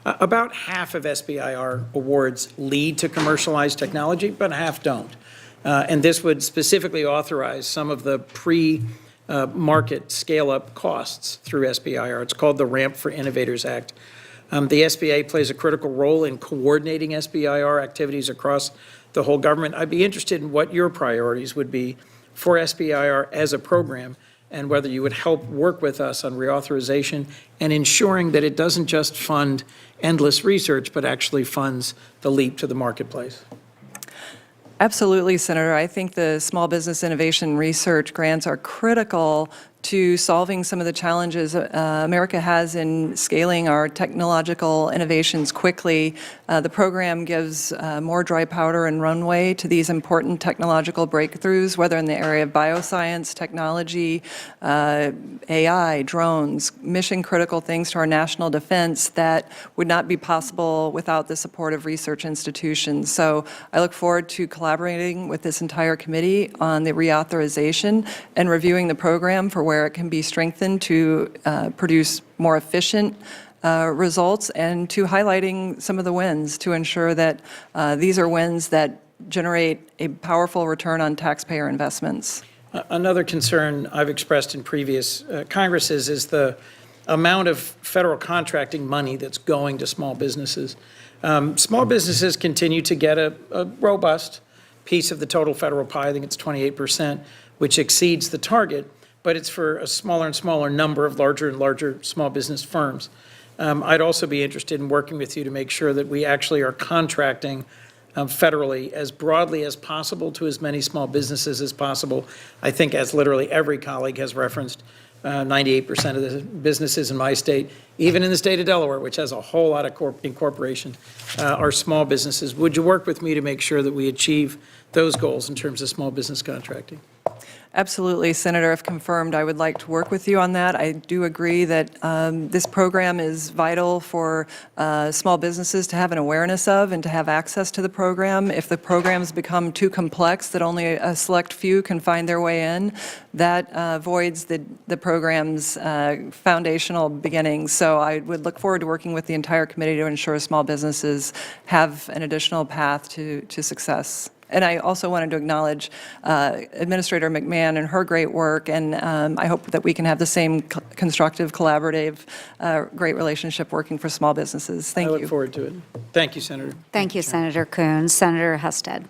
About half of SBIR awards lead to commercialized technology, but half don't. And this would specifically authorize some of the pre-market scale-up costs through SBIR. It's called the Ramp for Innovators Act. The SBA plays a critical role in coordinating SBIR activities across the whole government. I'd be interested in what your priorities would be for SBIR as a program and whether you would help work with us on reauthorization and ensuring that it doesn't just fund endless research, but actually funds the leap to the marketplace. Absolutely, Senator. I think the small business innovation research grants are critical to solving some of the challenges America has in scaling our technological innovations quickly. The program gives more dry powder and runway to these important technological breakthroughs, whether in the area of bioscience, technology, AI, drones, mission-critical things to our national defense that would not be possible without the support of research institutions. So I look forward to collaborating with this entire committee on the reauthorization and reviewing the program for where it can be strengthened to produce more efficient results, and to highlighting some of the wins to ensure that these are wins that generate a powerful return on taxpayer investments. Another concern I've expressed in previous Congresses is the amount of federal contracting money that's going to small businesses. Small businesses continue to get a robust piece of the total federal pie. I think it's 28%, which exceeds the target, but it's for a smaller and smaller number of larger and larger small business firms. I'd also be interested in working with you to make sure that we actually are contracting federally as broadly as possible to as many small businesses as possible. I think, as literally every colleague has referenced, 98% of the businesses in my state, even in the state of Delaware, which has a whole lot of incorporation, are small businesses. Would you work with me to make sure that we achieve those goals in terms of small business contracting? Absolutely, Senator. If confirmed, I would like to work with you on that. I do agree that this program is vital for small businesses to have an awareness of and to have access to the program. If the programs become too complex that only a select few can find their way in, that voids the program's foundational beginnings. So I would look forward to working with the entire committee to ensure small businesses have an additional path to success. And I also wanted to acknowledge Administrator McMahon and her great work, and I hope that we can have the same constructive, collaborative, great relationship working for small businesses. Thank you. I look forward to it. Thank you, Senator. Thank you, Senator Coons. Senator Husted.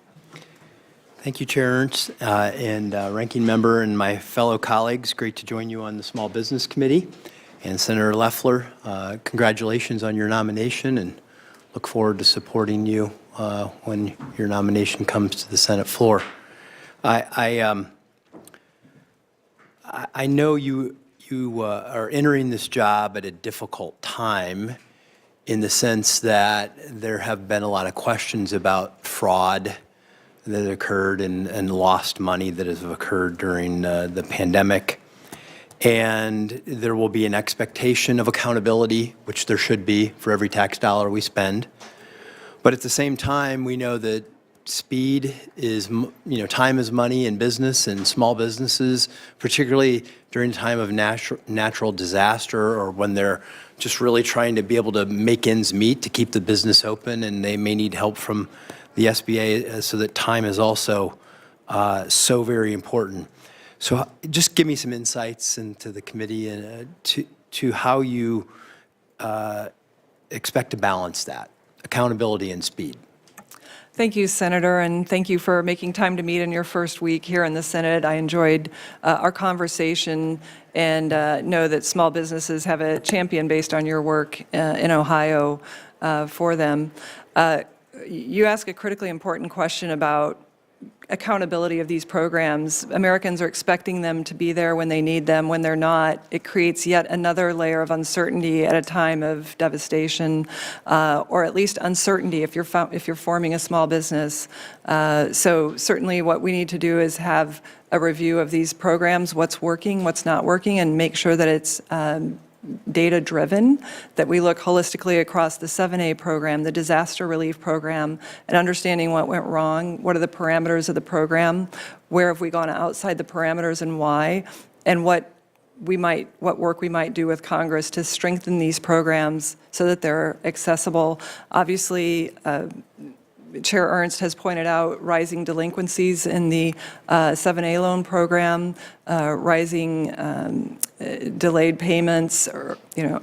Thank you, Chair Ernst, and Ranking Member and my fellow colleagues. Great to join you on the Small Business Committee. And Senator Loeffler, congratulations on your nomination, and look forward to supporting you when your nomination comes to the Senate floor. I know you are entering this job at a difficult time, in the sense that there have been a lot of questions about fraud that occurred and lost money that has occurred during the pandemic. And there will be an expectation of accountability, which there should be for every tax dollar we spend. But at the same time, we know that speed is, time is money in business, and small businesses, particularly during a time of natural disaster, or when they're just really trying to be able to make ends meet to keep the business open, and they may need help from the SBA, so that time is also so very important. So just give me some insights into the committee and to how you expect to balance that, accountability and speed. Thank you, Senator, and thank you for making time to meet in your first week here in the Senate. I enjoyed our conversation, and know that small businesses have a champion based on your work in Ohio for them. You ask a critically important question about accountability of these programs. Americans are expecting them to be there when they need them. When they're not, it creates yet another layer of uncertainty at a time of devastation, or at least uncertainty if you're forming a small business. So certainly what we need to do is have a review of these programs, what's working, what's not working, and make sure that it's data-driven, that we look holistically across the 7A program, the disaster relief program, and understanding what went wrong, what are the parameters of the program, where have we gone outside the parameters and why, and what work we might do with Congress to strengthen these programs so that they're accessible. Obviously, Chair Ernst has pointed out rising delinquencies in the 7A loan program, rising delayed payments, or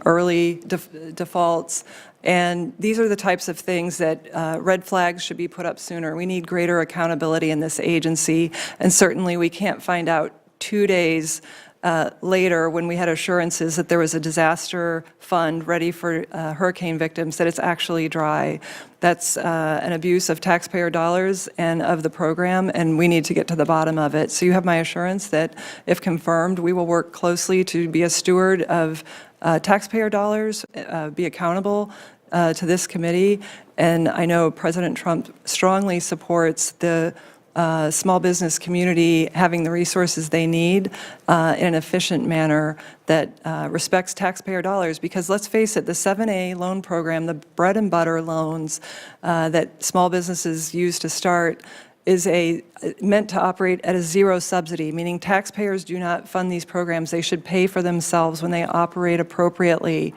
early defaults, and these are the types of things that red flags should be put up sooner. We need greater accountability in this agency, and certainly we can't find out 2 days later, when we had assurances that there was a disaster fund ready for hurricane victims, that it's actually dry. That's an abuse of taxpayer dollars and of the program, and we need to get to the bottom of it. So you have my assurance that, if confirmed, we will work closely to be a steward of taxpayer dollars, be accountable to this committee. And I know President Trump strongly supports the small business community having the resources they need in an efficient manner that respects taxpayer dollars. Because let's face it, the 7A loan program, the bread and butter loans that small businesses use to start, is meant to operate at a zero subsidy, meaning taxpayers do not fund these programs. They should pay for themselves when they operate appropriately.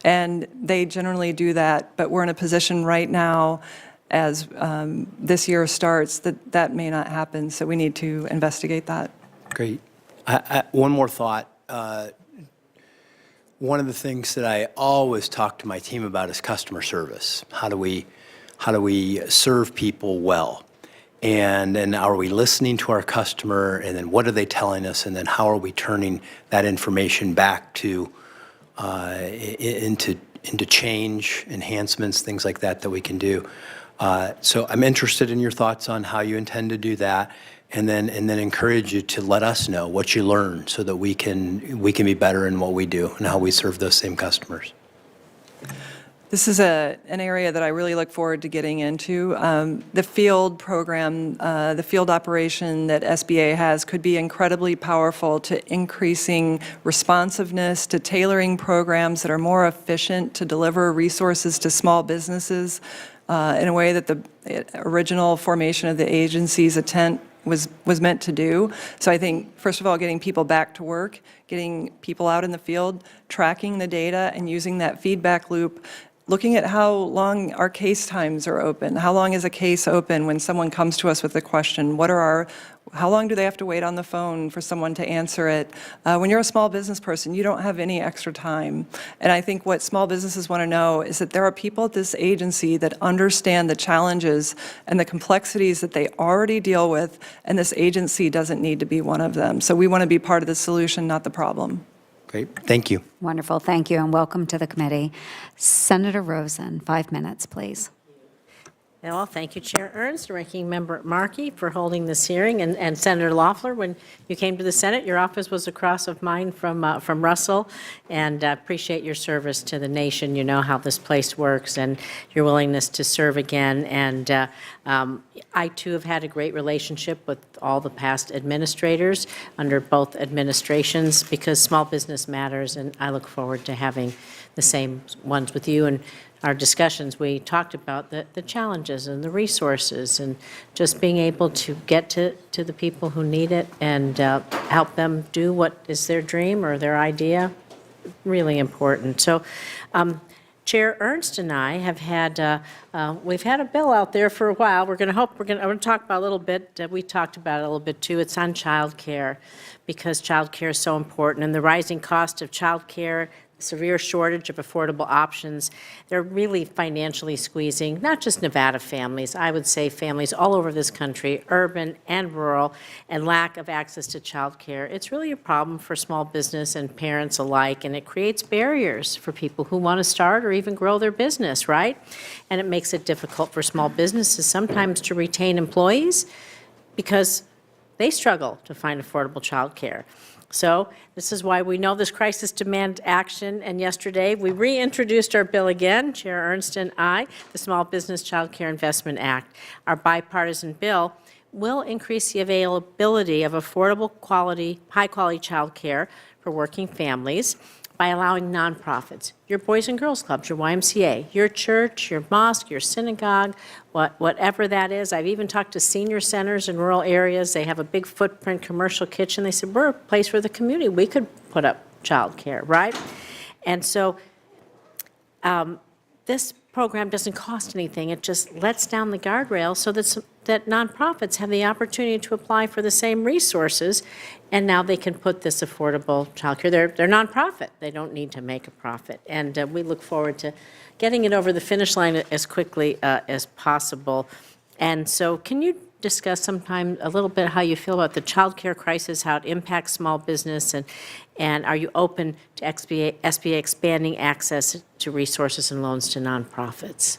And they generally do that, but we're in a position right now, as this year starts, that may not happen, so we need to investigate that. Great. One more thought. One of the things that I always talk to my team about is customer service. How do we serve people well? And then are we listening to our customer, and then what are they telling us, and then how are we turning that information back to into change, enhancements, things like that we can do. So I'm interested in your thoughts on how you intend to do that, and then encourage you to let us know what you learn so that we can be better in what we do and how we serve those same customers. This is an area that I really look forward to getting into. The field program, the field operation that SBA has could be incredibly powerful to increasing responsiveness, to tailoring programs that are more efficient to deliver resources to small businesses in a way that the original formation of the agency's intent was meant to do. So I think, first of all, getting people back to work, getting people out in the field, tracking the data and using that feedback loop, looking at how long our case times are open. How long is a case open when someone comes to us with a question? How long do they have to wait on the phone for someone to answer it? When you're a small business person, you don't have any extra time. And I think what small businesses want to know is that there are people at this agency that understand the challenges and the complexities that they already deal with, and this agency doesn't need to be one of them. So we want to be part of the solution, not the problem. Great. Thank you. Wonderful. Thank you, and welcome to the committee. Senator Rosen, 5 minutes, please. Well, thank you, Chair Ernst, Ranking Member Markey, for holding this hearing, and Senator Loeffler. When you came to the Senate, your office was across of mine from Russell, and appreciate your service to the nation. You know how this place works, and your willingness to serve again. And I, too, have had a great relationship with all the past administrators under both administrations, because small business matters, and I look forward to having the same ones with you. And our discussions, we talked about the challenges and the resources, and just being able to get to the people who need it and help them do what is their dream or their idea. Really important. So Chair Ernst and I have had, we've had a bill out there for a while. I'm going to talk about a little bit, we talked about it a little bit too. It's on child care, because child care is so important, and the rising cost of child care, severe shortage of affordable options, they're really financially squeezing not just Nevada families, I would say families all over this country, urban and rural, and lack of access to child care. It's really a problem for small business and parents alike, and it creates barriers for people who want to start or even grow their business, right? And it makes it difficult for small businesses sometimes to retain employees because they struggle to find affordable child care. So this is why we know this crisis demands action, and yesterday we reintroduced our bill again, Chair Ernst and I, the Small Business Child Care Investment Act. Our bipartisan bill will increase the availability of affordable, high-quality child care for working families by allowing nonprofits, your Boys and Girls Clubs, your YMCA, your church, your mosque, your synagogue, whatever that is. I've even talked to senior centers in rural areas. They have a big footprint commercial kitchen. They said, we're a place for the community. We could put up child care, right? And so this program doesn't cost anything. It just lets down the guardrails so that nonprofits have the opportunity to apply for the same resources, and now they can put this affordable child care. They're nonprofit. They don't need to make a profit. And we look forward to getting it over the finish line as quickly as possible. And so can you discuss sometime a little bit how you feel about the childcare crisis, how it impacts small business, and are you open to SBA expanding access to resources and loans to nonprofits?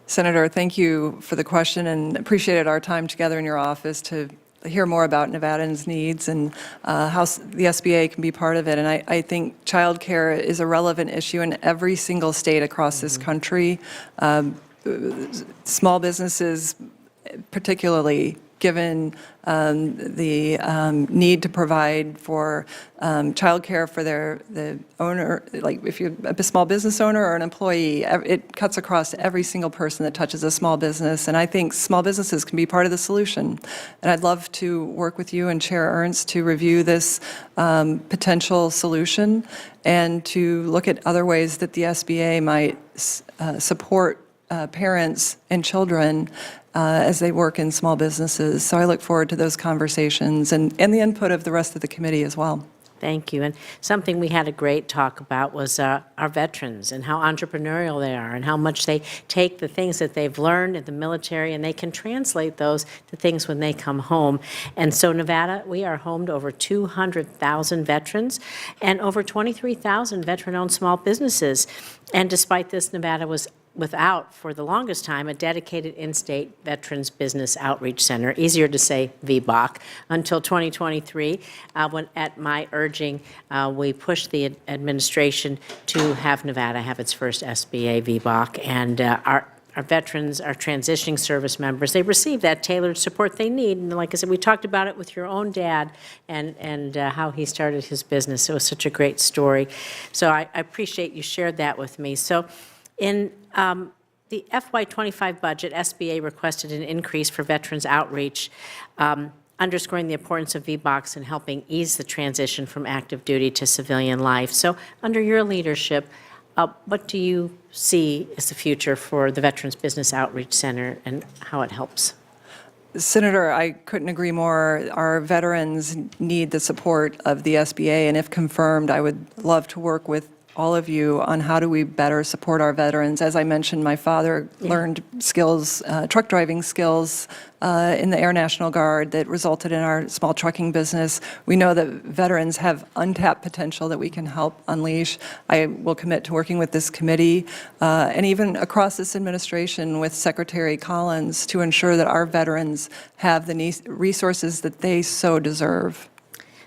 Senator, thank you for the question and appreciated our time together in your office to hear more about Nevadans' needs and how the SBA can be part of it. And I think childcare is a relevant issue in every single state across this country. Small businesses, particularly given the need to provide for childcare for the owner, like if you're a small business owner or an employee, it cuts across every single person that touches a small business. And I think small businesses can be part of the solution. And I'd love to work with you and Chair Ernst to review this potential solution and to look at other ways that the SBA might support parents and children as they work in small businesses. So I look forward to those conversations and the input of the rest of the committee as well. Thank you. And something we had a great talk about was our veterans and how entrepreneurial they are and how much they take the things that they've learned in the military and they can translate those to things when they come home. And so Nevada, we are home to over 200,000 veterans and over 23,000 veteran-owned small businesses. And despite this, Nevada was without, for the longest time, a dedicated in-state Veterans Business Outreach Center, easier to say VBOC, until 2023, when at my urging, we pushed the administration to have Nevada have its first SBA VBOC, and our veterans, our transitioning service members, they receive that tailored support they need. And like I said, we talked about it with your own dad and how he started his business. It was such a great story. So I appreciate you shared that with me. So in the FY25 budget, SBA requested an increase for veterans outreach, underscoring the importance of VBOCs in helping ease the transition from active duty to civilian life. So under your leadership, what do you see as the future for the Veterans Business Outreach Center and how it helps? Senator, I couldn't agree more. Our veterans need the support of the SBA, and if confirmed, I would love to work with all of you on how do we better support our veterans. As I mentioned, my father learned skills, truck driving skills in the Air National Guard that resulted in our small trucking business. We know that veterans have untapped potential that we can help unleash. I will commit to working with this committee and even across this administration with Secretary Collins to ensure that our veterans have the resources that they so deserve.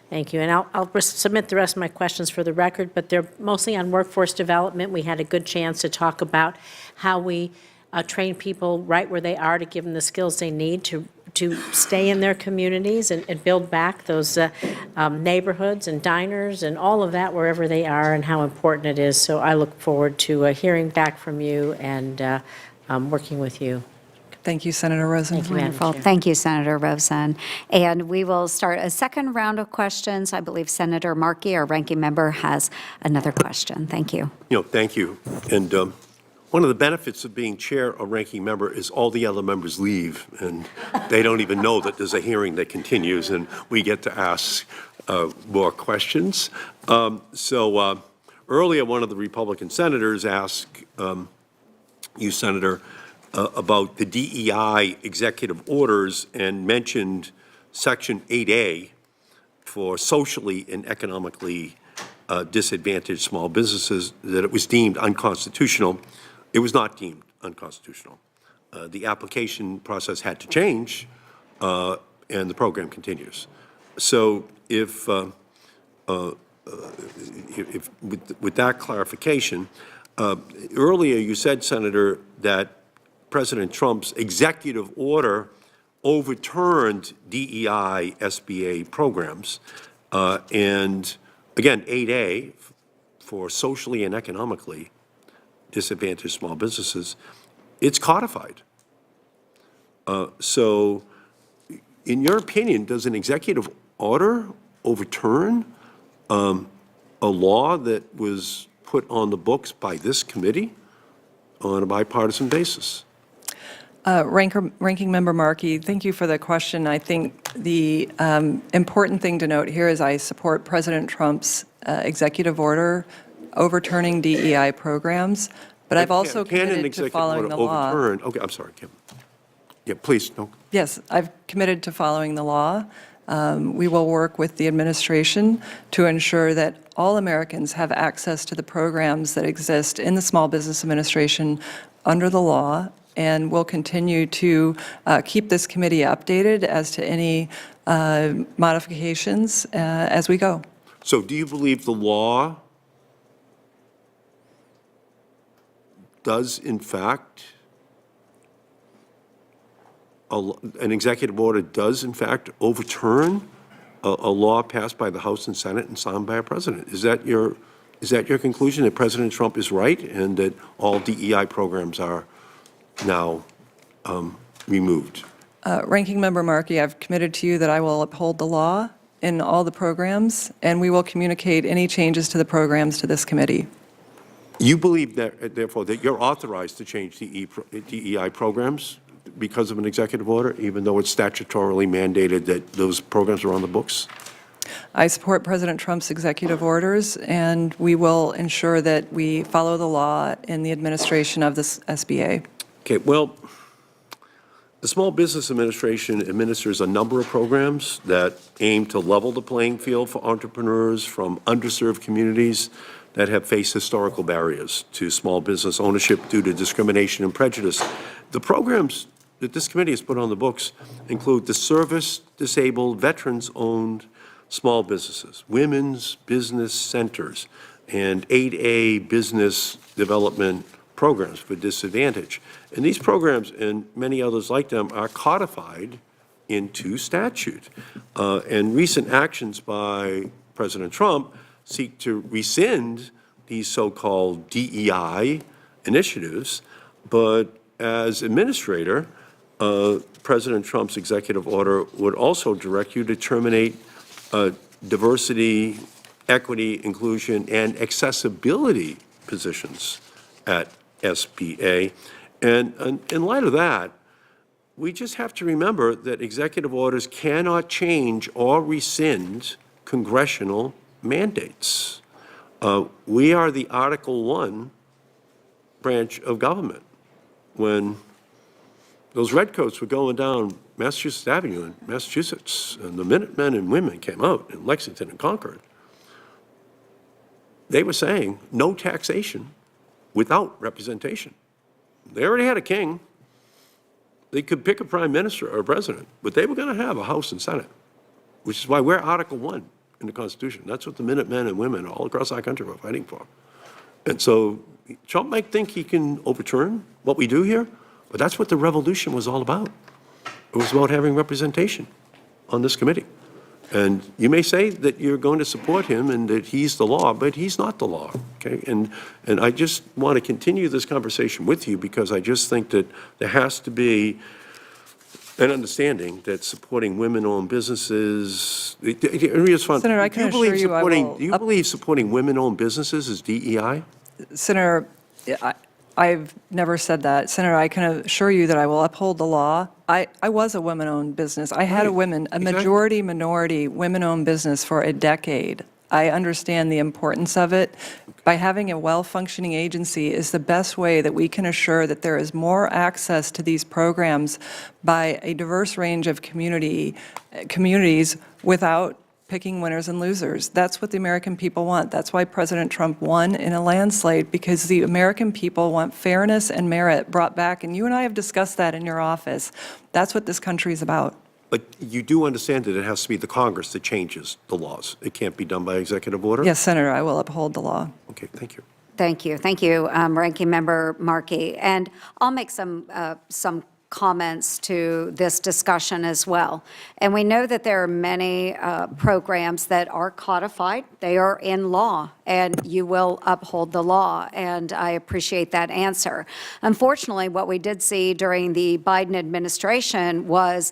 Thank you. And I'll submit the rest of my questions for the record, but they're mostly on workforce development. We had a good chance to talk about how we train people right where they are to give them the skills they need to stay in their communities and build back those neighborhoods and diners and all of that wherever they are and how important it is. So I look forward to hearing back from you and working with you. Thank you, Senator Rosen. Thank you, Madam Wonderful. Chair. Thank you, Senator Rosen. And we will start a second round of questions. I believe Senator Markey, our ranking member, has another question. Thank you. Thank you. And one of the benefits of being chair or ranking member is all the other members leave, and they don't even know that there's a hearing that continues, and we get to ask more questions. So earlier, one of the Republican senators asked you, Senator, about the DEI executive orders and mentioned Section 8A for socially and economically disadvantaged small businesses, that it was deemed unconstitutional. It was not deemed unconstitutional. The application process had to change, and the program continues. So if with that clarification, earlier you said, Senator, that President Trump's executive order overturned DEI SBA programs. And again, 8A for socially and economically disadvantaged small businesses, it's codified. So in your opinion, does an executive order overturn a law that was put on the books by this committee on a bipartisan basis? Ranking Member Markey, thank you for the question. I think the important thing to note here is I support President Trump's executive order overturning DEI programs, but I've also committed to following the law. Okay, I'm sorry, Kim. Yeah, please, no. Yes, I've committed to following the law. We will work with the administration to ensure that all Americans have access to the programs that exist in the Small Business Administration under the law, and we'll continue to keep this committee updated as to any modifications as we go. So do you believe the law does, in fact, an executive order does, in fact, overturn a law passed by the House and Senate and signed by a president? Is that your conclusion, that President Trump is right and that all DEI programs are now removed? Ranking Member Markey, I've committed to you that I will uphold the law in all the programs, and we will communicate any changes to the programs to this committee. You believe that, therefore, that you're authorized to change DEI programs because of an executive order, even though it's statutorily mandated that those programs are on the books? I support President Trump's executive orders, and we will ensure that we follow the law in the administration of this SBA. Okay, well, the Small Business Administration administers a number of programs that aim to level the playing field for entrepreneurs from underserved communities that have faced historical barriers to small business ownership due to discrimination and prejudice. The programs that this committee has put on the books include the service-disabled, veterans-owned small businesses, women's business centers, and 8A business development programs for disadvantage. And these programs and many others like them are codified into statute. And recent actions by President Trump seek to rescind these so-called DEI initiatives, but as administrator, President Trump's executive order would also direct you to terminate diversity, equity, inclusion, and accessibility positions at SBA. And in light of that, we just have to remember that executive orders cannot change or rescind congressional mandates. We are the Article 1 branch of government. When those redcoats were going down Massachusetts Avenue in Massachusetts, and the Minutemen and women came out in Lexington and Concord, they were saying no taxation without representation. They already had a king. They could pick a prime minister or a president, but they were going to have a House and Senate, which is why we're Article 1 in the Constitution. That's what the Minutemen and women all across our country were fighting for. And so Trump might think he can overturn what we do here, but that's what the revolution was all about. It was about having representation on this committee. And you may say that you're going to support him and that he's the law, but he's not the law, okay? And I just want to continue this conversation with you because I just think that there has to be an understanding that supporting women-owned businesses, Senator, I can assure you I will. Do you believe supporting women-owned businesses is DEI? Senator, I've never said that. Senator, I can assure you that I will uphold the law. I was a women-owned business. I had a majority minority women-owned business for a decade. I understand the importance of it. By having a well-functioning agency is the best way that we can assure that there is more access to these programs by a diverse range of communities without picking winners and losers. That's what the American people want. That's why President Trump won in a landslide, because the American people want fairness and merit brought back, and you and I have discussed that in your office. That's what this country is about. But you do understand that it has to be the Congress that changes the laws. It can't be done by executive order? Yes, Senator, I will uphold the law. Okay, thank you. Thank you. Thank you, Ranking Member Markey. And I'll make some comments to this discussion as well. And we know that there are many programs that are codified. They are in law, and you will uphold the law, and I appreciate that answer. Unfortunately, what we did see during the Biden administration was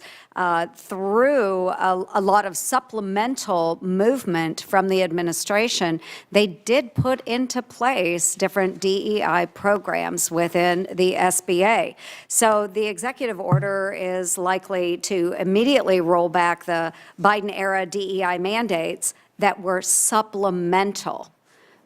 through a lot of supplemental movement from the administration, they did put into place different DEI programs within the SBA. So the executive order is likely to immediately roll back the Biden-era DEI mandates that were supplemental.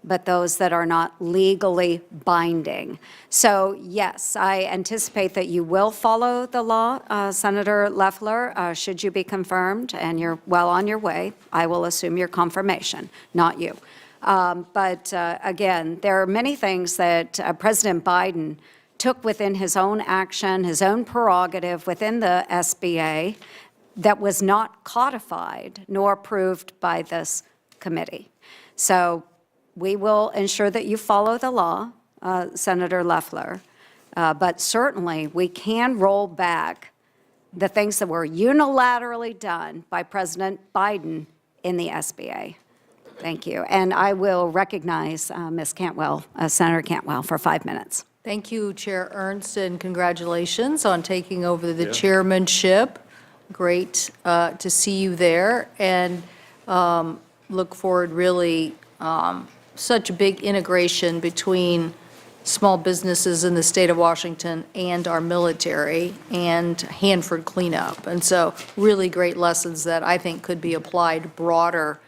but those that are not legally binding. So yes, I anticipate that you will follow the law, Senator Loeffler, should you be confirmed, and you're well on your way. I will assume your confirmation, not you. But again, there are many things that President Biden took within his own action, his own prerogative within the SBA that was not codified nor approved by this committee. So we will ensure that you follow the law, Senator Loeffler, but certainly we can roll back the things that were unilaterally done by President Biden in the SBA. Thank you. And I will recognize Ms. Cantwell, Senator Cantwell, for 5 minutes. Thank you, Chair Ernst, and congratulations on taking over the chairmanship. Great to see you there, and look forward really such a big integration between small businesses in the state of Washington and our military and Hanford cleanup. And so really great lessons that I think could be applied broader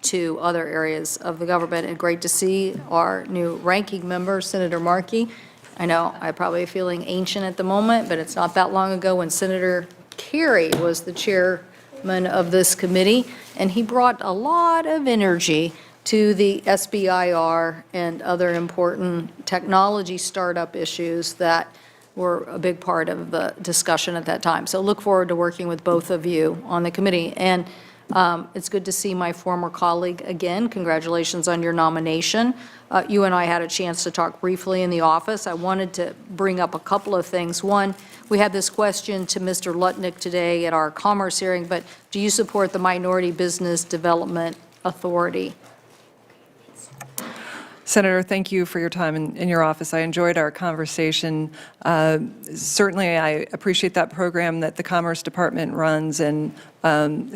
to other areas of the government. And great to see our new ranking member, Senator Markey. I know I'm probably feeling ancient at the moment, but it's not that long ago when Senator Kerry was the chairman of this committee, and he brought a lot of energy to the SBIR and other important technology startup issues that were a big part of the discussion at that time. So look forward to working with both of you on the committee. And it's good to see my former colleague again. Congratulations on your nomination. You and I had a chance to talk briefly in the office. I wanted to bring up a couple of things. One, we had this question to Mr. Lutnick today at our Commerce hearing, but do you support the Minority Business Development Authority? Senator, thank you for your time in your office. I enjoyed our conversation. Certainly, I appreciate that program that the Commerce Department runs and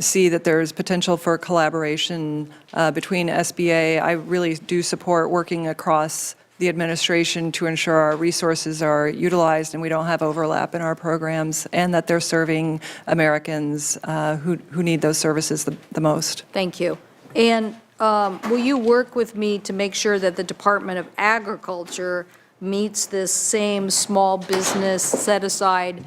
see that there's potential for collaboration between SBA. I really do support working across the administration to ensure our resources are utilized and we don't have overlap in our programs, and that they're serving Americans who need those services the most. Thank you. And will you work with me to make sure that the Department of Agriculture meets this same small business set-aside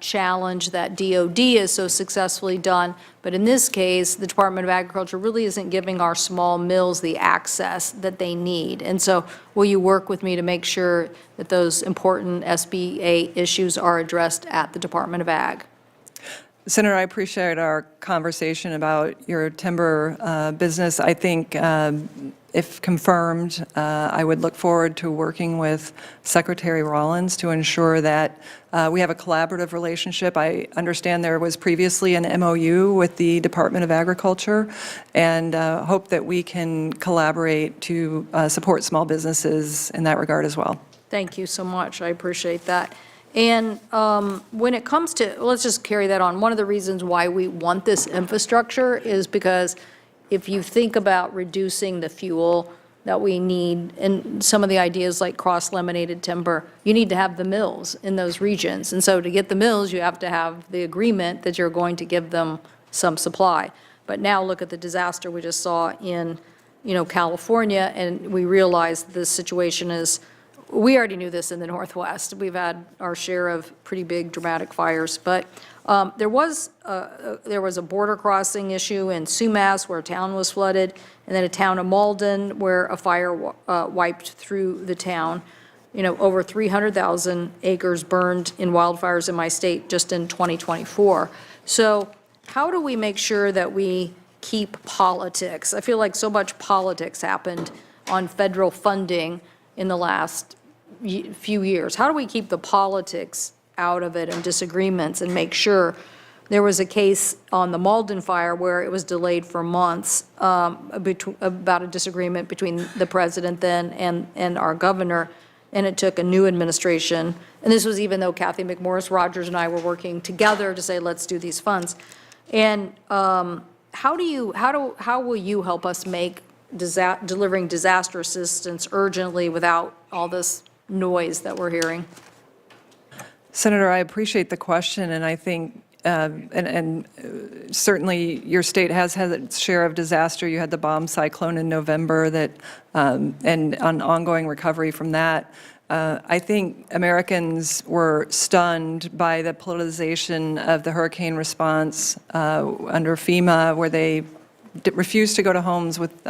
challenge that DOD has so successfully done? But in this case, the Department of Agriculture really isn't giving our small mills the access that they need. And so will you work with me to make sure that those important SBA issues are addressed at the Department of Ag? Senator, I appreciate our conversation about your timber business. I think if confirmed, I would look forward to working with Secretary Rollins to ensure that we have a collaborative relationship. I understand there was previously an MOU with the Department of Agriculture, and hope that we can collaborate to support small businesses in that regard as well. Thank you so much. I appreciate that. And when it comes to, let's just carry that on. One of the reasons why we want this infrastructure is because if you think about reducing the fuel that we need, and some of the ideas like cross-laminated timber, you need to have the mills in those regions. And so to get the mills, you have to have the agreement that you're going to give them some supply. But now look at the disaster we just saw in, California, and we realize this situation is, we already knew this in the Northwest. We've had our share of pretty big dramatic fires, but there was a border crossing issue in Sumas where a town was flooded, and then a town of Malden where a fire wiped through the town. Over 300,000 acres burned in wildfires in my state just in 2024. So how do we make sure that we keep politics? I feel like so much politics happened on federal funding in the last few years. How do we keep the politics out of it and disagreements and make sure? There was a case on the Malden fire where it was delayed for months about a disagreement between the president then and our governor, and it took a new administration. And this was even though Kathy McMorris Rogers and I were working together to say, let's do these funds. And how will you help us make delivering disaster assistance urgently without all this noise that we're hearing? Senator, I appreciate the question, and I think certainly your state has had its share of disaster. You had the bomb cyclone in November that, and an ongoing recovery from that. I think Americans were stunned by the politicization of the hurricane response under FEMA, where they refused to go to homes with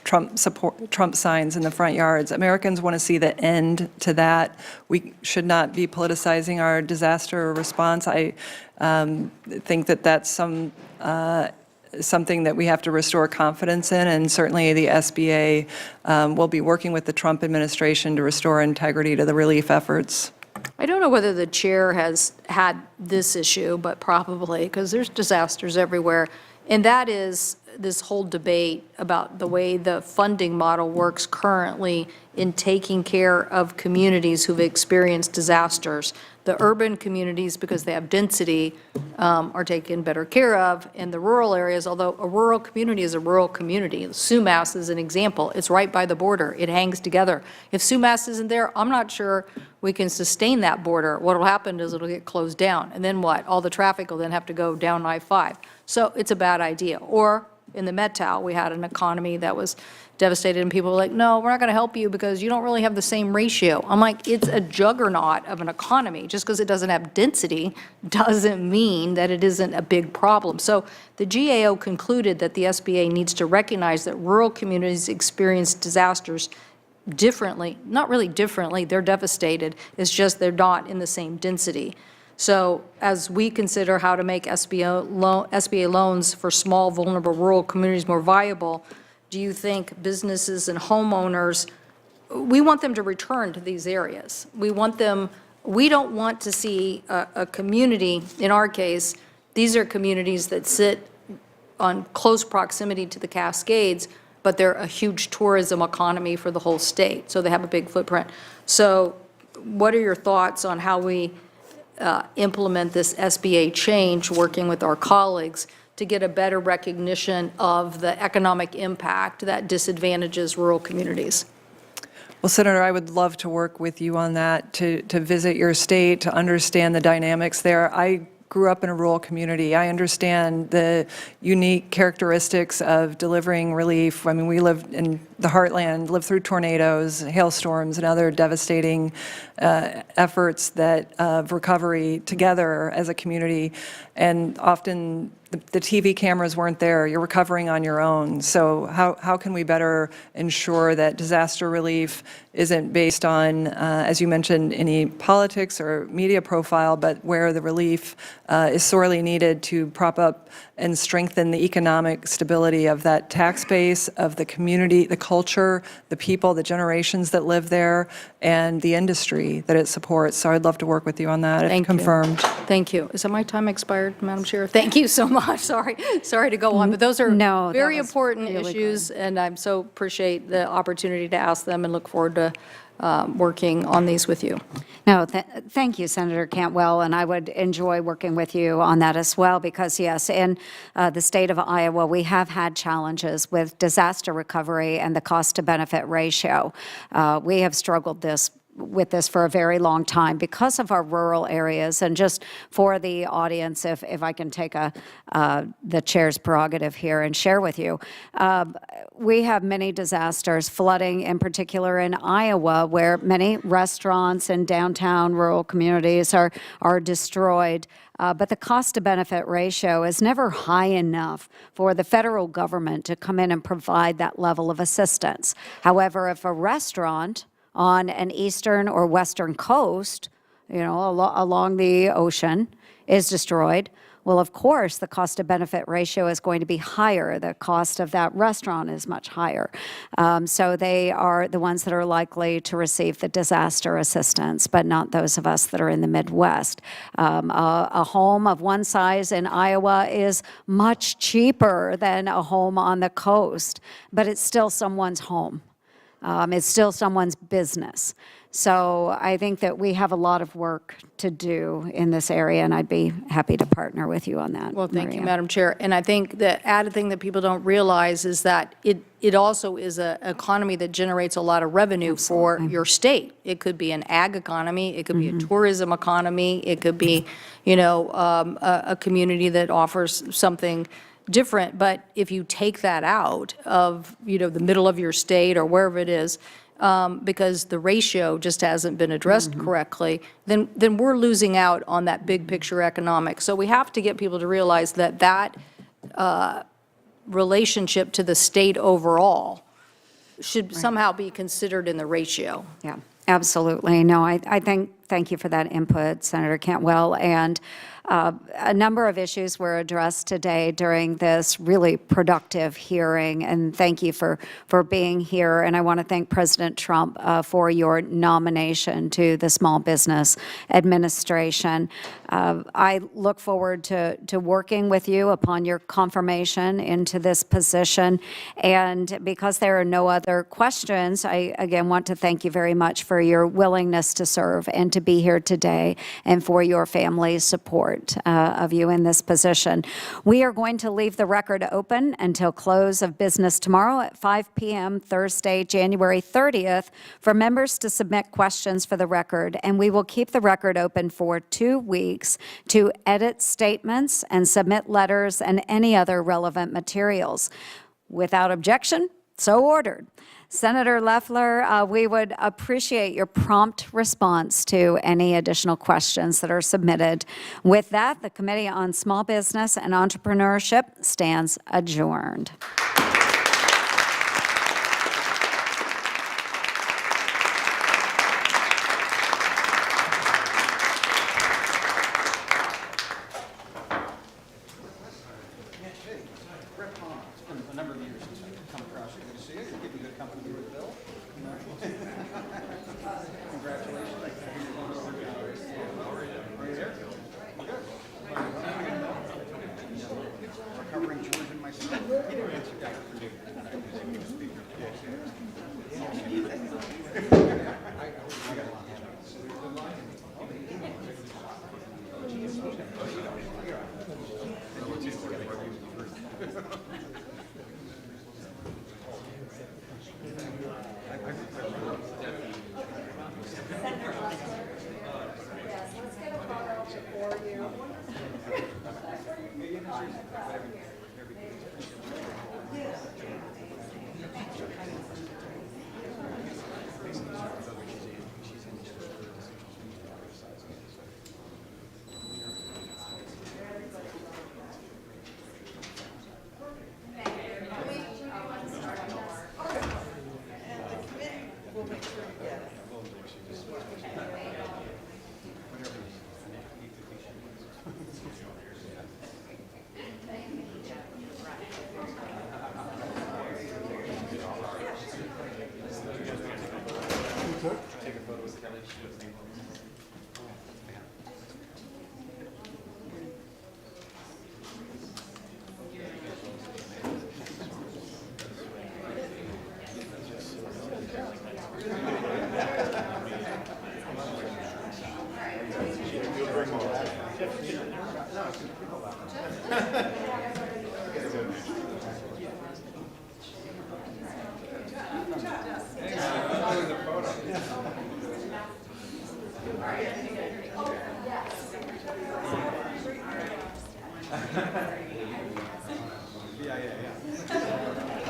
Trump signs in the front yards. Americans want to see the end to that. We should not be politicizing our disaster response. I think that that's something that we have to restore confidence in, and certainly the SBA will be working with the Trump administration to restore integrity to the relief efforts. I don't know whether the chair has had this issue, but probably, because there's disasters everywhere. And that is this whole debate about the way the funding model works currently in taking care of communities who've experienced disasters. The urban communities, because they have density, are taken better care of, and the rural areas, although a rural community is a rural community. Sumas is an example. It's right by the border. It hangs together. If Sumas isn't there, I'm not sure we can sustain that border. What will happen is it'll get closed down, and then what? All the traffic will then have to go down I-5. So it's a bad idea. Or in the Met-Tal, we had an economy that was devastated, and people were like, no, we're not going to help you because you don't really have the same ratio. I'm like, it's a juggernaut of an economy. Just because it doesn't have density doesn't mean that it isn't a big problem. So the GAO concluded that the SBA needs to recognize that rural communities experience disasters differently. Not really differently, they're devastated. It's just they're not in the same density. So as we consider how to make SBA loans for small, vulnerable rural communities more viable, do you think businesses and homeowners, we want them to return to these areas. We don't want to see a community, in our case, these are communities that sit on close proximity to the Cascades, but they're a huge tourism economy for the whole state, so they have a big footprint. So what are your thoughts on how we implement this SBA change, working with our colleagues to get a better recognition of the economic impact that disadvantages rural communities? Well, Senator, I would love to work with you on that, to visit your state, to understand the dynamics there. I grew up in a rural community. I understand the unique characteristics of delivering relief. I mean, we lived in the heartland, lived through tornadoes, hailstorms, and other devastating efforts of recovery together as a community. And often the TV cameras weren't there. You're recovering on your own. So how can we better ensure that disaster relief isn't based on, as you mentioned, any politics or media profile, but where the relief is sorely needed to prop up and strengthen the economic stability of that tax base, of the community, the culture, the people, the generations that live there, and the industry that it supports. So I'd love to work with you on that, if confirmed. Thank you. Is that my time expired, Madam Chair? Thank you so much. Sorry to go on, but those are very important issues, and I so appreciate the opportunity to ask them and look forward to working on these with you. No, thank you, Senator Cantwell, and I would enjoy working with you on that as well, because yes, in the state of Iowa, we have had challenges with disaster recovery and the cost-to-benefit ratio. We have struggled with this for a very long time because of our rural areas. And just for the audience, if I can take the chair's prerogative here and share with you, we have many disasters, flooding in particular in Iowa, where many restaurants and downtown rural communities are destroyed. But the cost-to-benefit ratio is never high enough for the federal government to come in and provide that level of assistance. However, if a restaurant on an eastern or western coast, along the ocean, is destroyed, well, of course, the cost-to-benefit ratio is going to be higher. The cost of that restaurant is much higher. So they are the ones that are likely to receive the disaster assistance, but not those of us that are in the Midwest. A home of one size in Iowa is much cheaper than a home on the coast, but it's still someone's home. It's still someone's business. So I think that we have a lot of work to do in this area, and I'd be happy to partner with you on that. Well, thank you, Maria. Madam Chair. And I think the added thing that people don't realize is that it also is an economy that generates a lot of revenue for your state. It could be an ag economy, it could be a tourism economy, it could be, a community that offers something different. But if you take that out of, the middle of your state or wherever it is, because the ratio just hasn't been addressed correctly, then we're losing out on that big picture economics. So we have to get people to realize that relationship to the state overall should somehow be considered in the ratio. Yeah, absolutely. No, I thank you for that input, Senator Cantwell. And a number of issues were addressed today during this really productive hearing, and thank you for being here. And I want to thank President Trump for your nomination to the Small Business Administration. I look forward to working with you upon your confirmation into this position. And because there are no other questions, I again want to thank you very much for your willingness to serve and to be here today, and for your family's support of you in this position. We are going to leave the record open until close of business tomorrow at 5 p.m. Thursday, January 30th, for members to submit questions for the record, and we will keep the record open for 2 weeks to edit statements and submit letters and any other relevant materials. Without objection, so ordered. Senator Loeffler, we would appreciate your prompt response to any additional questions that are submitted. With that, the Committee on Small Business and Entrepreneurship stands adjourned.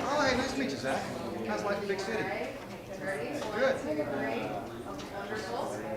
Oh, hey, nice to meet you, Zach. How's life in big city? Good. Wonderful.